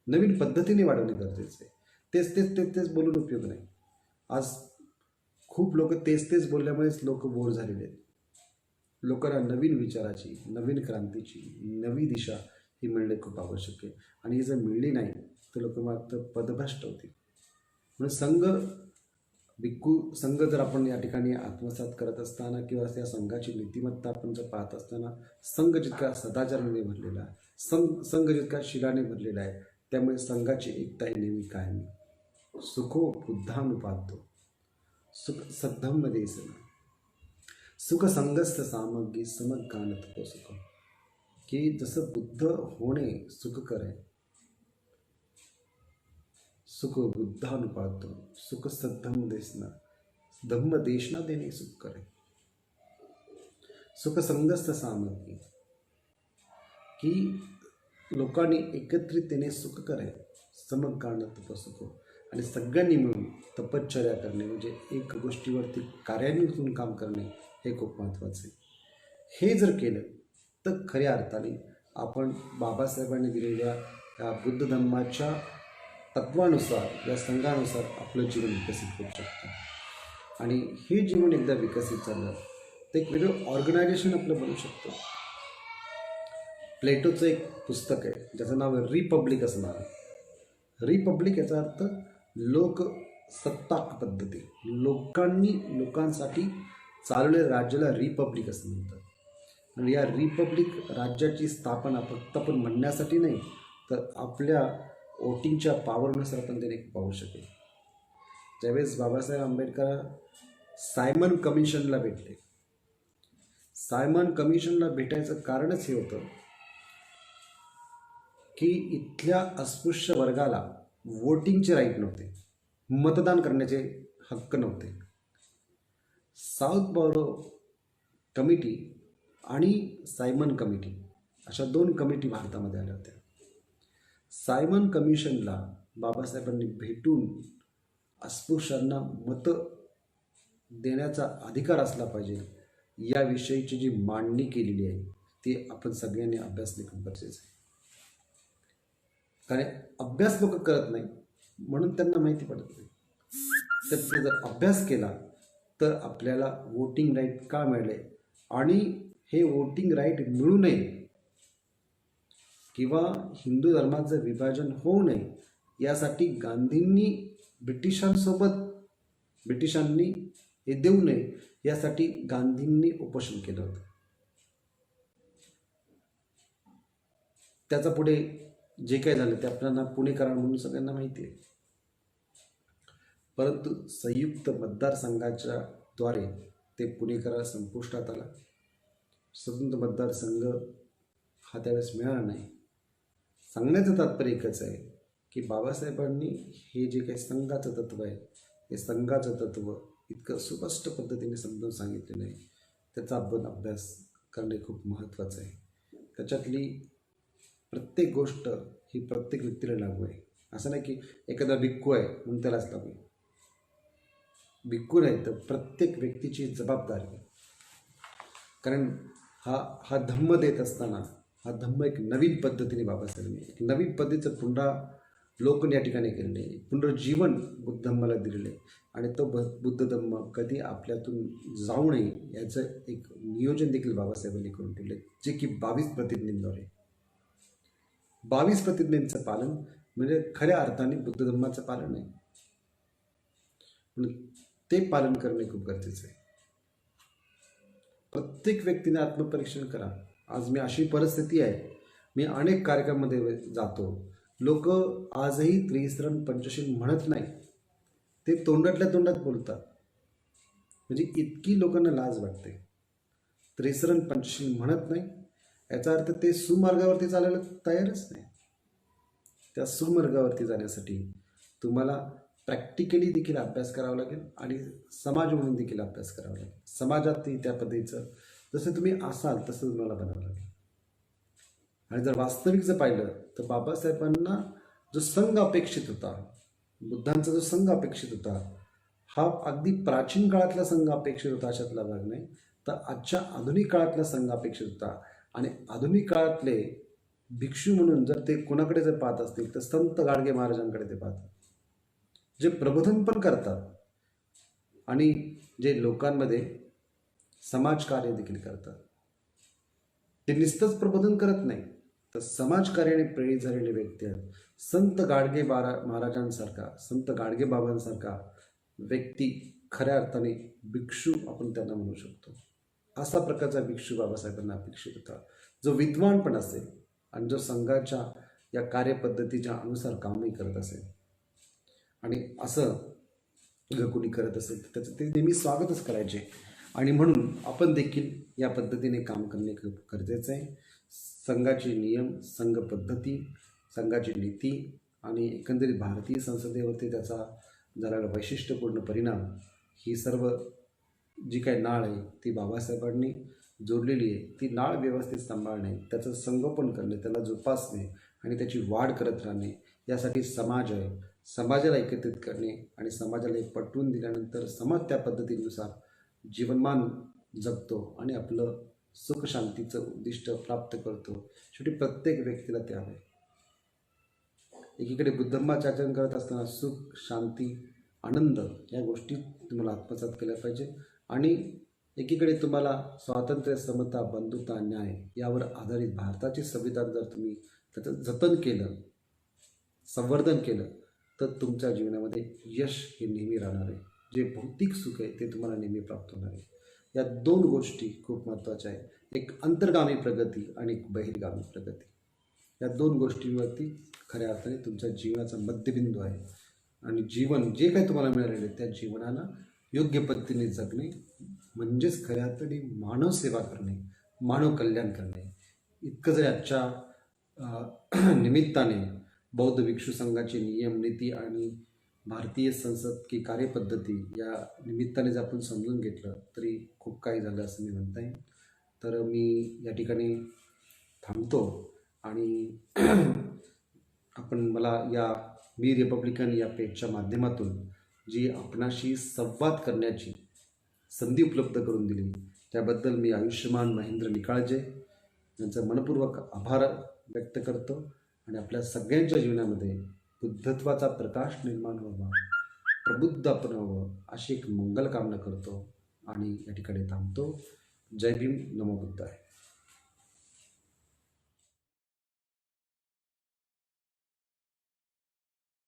नवीन पद्धतीने वाढवणे गरजेचं आहे. तेच बोलून उपयोग नाही. आज खूप लोक तेच बोलल्यामुळेच लोक बोर झालेले आहेत. लोकांना नवीन विचाराची, नवीन क्रांतीची, नवी दिशा ही मिळणे खूप आवश्यक आहे. आणि ही जर मिळली नाही तर लोक मात्र पदभ्रष्ट होतील. म्हणून संघ जर आपण या ठिकाणी आत्मसात करत असताना किंवा त्या संघाची नीतिमत्ता आपण जर पाहत असताना, संघ जितका सदाचाराने भरलेला आहे, संघ जितका शिलाने भरलेला आहे, त्यामुळे संघाची एकता ही नेहमी कायम. सुखो बुद्धानुपातो सुख सद्धम्म देसन सुख संगस्त सामग्री समगानत सुख. की जसं बुद्ध होणे सुखकर आहे, सुख बुद्धानुपातो सुख सद्धम्म देसना, धम्म देशना देणे सुख करे. सुख संगस्त सामग्री की लोकांनी एकत्रिततेने सुख करे, समगानत सुख. आणि सगळ्यांनी मिळून तपश्चर्या करणे म्हणजे एक गोष्टीवरती कार्यान्वित होऊन काम करणे हे खूप महत्त्वाचं आहे. हे जर केलं तर खऱ्या अर्थाने आपण बाबासाहेबांनी दिलेल्या या बुद्ध धम्माच्या तत्वानुसार, या संघानुसार आपलं जीवन विकसित करू शकतो. आणि हे जीवन एकदा विकसित झालं तर एक वेगळं ऑर्गनायझेशन आपलं बनू शकतं. प्लेटोचं एक पुस्तक आहे ज्याचं नाव आहे रिपब्लिक असं नाव आहे. रिपब्लिक याचा अर्थ लोकसत्ताक पद्धती, लोकांसाठी चालवलेल्या राज्याला रिपब्लिक असं म्हणतात. आणि या रिपब्लिक राज्याची स्थापना फक्त आपण म्हणण्यासाठी नाही तर आपल्या वोटिंगच्या पॉवरनुसार आपण त्याने पाहू शकेल. ज्यावेळेस बाबासाहेब आंबेडकर सायमन कमिशनला भेटले, सायमन कमिशनला भेटायचं कारणच हे होतं की इथल्या अस्पृश्य वर्गाला वोटिंगचे राईट नव्हते, मतदान करण्याचे हक्क नव्हते. साऊथ बॉरो कमिटी आणि सायमन कमिटी अशा दोन कमिटी भारतामध्ये आल्या होत्या. सायमन कमिशनला बाबासाहेबांनी भेटून अस्पृश्यांना मतं देण्याचा अधिकार असला पाहिजे याविषयीची जी मांडणी केलेली आहे ती आपण सगळ्यांनी अभ्यासणे खूप गरजेचं आहे. कारण अभ्यास लोक करत नाही म्हणून त्यांना माहिती पडत नाही. तर जर अभ्यास केला तर आपल्याला वोटिंग राईट का मिळाले आणि हे वोटिंग राईट मिळू नये किंवा हिंदू धर्माचं विभाजन होऊ नये यासाठी गांधींनी ब्रिटिशांनी हे देऊ नये यासाठी गांधींनी उपोषण केलं होतं. त्याचा पुढे जे काय झालं ते आपल्याला पुणे करार म्हणून सगळ्यांना माहिती आहे. परंतु संयुक्त मतदारसंघाच्या द्वारे ते पुणे करार संपुष्टात आला. स्वतंत्र मतदारसंघ हा त्यावेळेस मिळाला नाही. सांगण्याचं तात्पर्य एकच आहे की बाबासाहेबांनी हे जे काही संघाचं तत्त्व आहे हे संघाचं तत्त्व इतकं सुस्पष्ट पद्धतीने समजून सांगितलेलं आहे. त्याचा आपण अभ्यास करणे खूप महत्त्वाचं आहे. त्याच्यातली प्रत्येक गोष्ट ही प्रत्येक व्यक्तीला लागू आहे. असं नाही की एखादा भिक्खू आहे म्हणून त्यालाच लागू आहे. भिक्खू नाही तर प्रत्येक व्यक्तीची जबाबदारी आहे. कारण हा धम्म देत असताना हा धम्म एक नवीन पद्धतीने बाबासाहेबांनी एक नवीन पद्धतीचं पुनरावलोकन या ठिकाणी केलेलं आहे. पुनर्जीवन बुद्ध धम्माला दिलेलं आहे आणि तो बुद्ध धम्म कधी आपल्यातून जाऊ नये याचं एक नियोजन देखील बाबासाहेबांनी करून ठेवलं आहे, जे की 22 प्रतिज्ञांद्वारे 22 प्रतिज्ञांचं पालन म्हणजे खऱ्या अर्थाने बुद्ध धम्माचं पालन आहे. म्हणून ते पालन करणे खूप गरजेचं आहे. प्रत्येक व्यक्तीने आत्मपरीक्षण करा. आज मी अशी परिस्थिती आहे, मी अनेक कार्यक्रमामध्ये जातो, लोक आजही त्रिसरण पंचशील म्हणत नाही, ते तोंडातल्या तोंडात बोलतात. म्हणजे इतकी लोकांना लाज वाटते. त्रिसरण पंचशील म्हणत नाही याचा अर्थ ते सुमार्गावरती चालायला तयारच नाही. त्या सुमार्गावरती जाण्यासाठी तुम्हाला प्रॅक्टिकली देखील अभ्यास करावा लागेल आणि समाज म्हणून देखील अभ्यास करावा लागेल. समाजातही त्या पद्धतीचं जसं तुम्ही असाल तसं तुम्हाला बनावं लागेल. आणि जर वास्तविक जर पाहिलं तर बाबासाहेबांना जो संघ अपेक्षित होता, बुद्धांचा जो संघ अपेक्षित होता, हा अगदी प्राचीन काळातला संघ अपेक्षित होता अशातला भाग नाही, तर आजच्या आधुनिक काळातला संघ अपेक्षित होता. आणि आधुनिक काळातले भिक्षू म्हणून जर ते कोणाकडे जर पाहत असतील तर संत गाडगे महाराजांकडे ते पाहतात, जे प्रबोधन पण करतात आणि जे लोकांमध्ये समाजकार्य देखील करतात. ते नुसतंच प्रबोधन करत नाही तर समाजकार्याने प्रेरित झालेले व्यक्ती आहेत. संत गाडगे महाराजांसारखा, संत गाडगे बाबांसारखा व्यक्ती खऱ्या अर्थाने भिक्षू आपण त्यांना म्हणू शकतो. असा प्रकारचा भिक्षू बाबासाहेबांना अपेक्षित होता, जो विद्वान पण असेल आणि जो संघाच्या या कार्यपद्धतीच्या अनुसार कामही करत असेल. आणि असं जर कोणी करत असेल तर त्याचं ते नेहमी स्वागतच करायचे. आणि म्हणून आपण देखील या पद्धतीने काम करणे खूप गरजेचं आहे. संघाचे नियम, संघ पद्धती, संघाची नीती आणि एकंदरीत भारतीय संसदेवरती त्याचा झालेला वैशिष्ट्यपूर्ण परिणाम, ही सर्व जी काही नाळ आहे ती बाबासाहेबांनी जोडलेली आहे. ती नाळ व्यवस्थित सांभाळणे, त्याचं संगोपन करणे, त्याला जोपासणे आणि त्याची वाढ करत राहणे यासाठी समाज आहे. समाजाला एकत्रित करणे आणि समाजाला एक पटवून दिल्यानंतर समाज त्या पद्धतीनुसार जीवनमान जगतो आणि आपलं सुख शांतीचं उद्दिष्ट प्राप्त करतो. शेवटी प्रत्येक व्यक्तीला ते हवे. एकीकडे बुद्धधम्माचे आचरण करत असताना सुख, शांती, आनंद या गोष्टी तुम्हाला आत्मसात केल्या पाहिजे. आणि एकीकडे तुम्हाला स्वातंत्र्य, समता, बंधुता, न्याय यावर आधारित भारताचे संविधान जर तुम्ही त्याचं जतन केलं, संवर्धन केलं तर तुमच्या जीवनामध्ये यश हे नेहमी राहणार आहे. जे भौतिक सुख आहे ते तुम्हाला नेहमी प्राप्त होणार आहे. या 2 गोष्टी खूप महत्त्वाच्या आहेत. एक अंतर्गामी प्रगती आणि एक बहिर्गामी प्रगती. या 2 गोष्टींवरती खऱ्या अर्थाने तुमच्या जीवनाचा मध्यबिंदू आहे. आणि जीवन जे काही तुम्हाला मिळालेलं आहे त्या जीवनाला योग्य पद्धतीने जगणे म्हणजेच खऱ्या अर्थाने मानव सेवा करणे, मानव कल्याण करणे. इतकं जरी आजच्या निमित्ताने बौद्ध भिक्षू संघाचे नियम, नीती आणि भारतीय संसद की कार्यपद्धती या निमित्ताने जर आपण समजून घेतलं तरी खूप काही झालं असं मी म्हणता येईल. तर मी या ठिकाणी थांबतो आणि मला या मी रिपब्लिकन या पेजच्या माध्यमातून जी आपणाशी संवाद करण्याची संधी उपलब्ध करून दिली त्याबद्दल मी आयुष्यमान महेंद्र निकाळजे यांचं मनपूर्वक आभार व्यक्त करतो आणि आपल्या सगळ्यांच्या जीवनामध्ये बुद्धत्वाचा प्रकाश निर्माण व्हावा, प्रबुद्ध आपण व्हावं अशी एक मंगल कामना करतो आणि या ठिकाणी थांबतो. जय भीम, नमो बुद्धाय.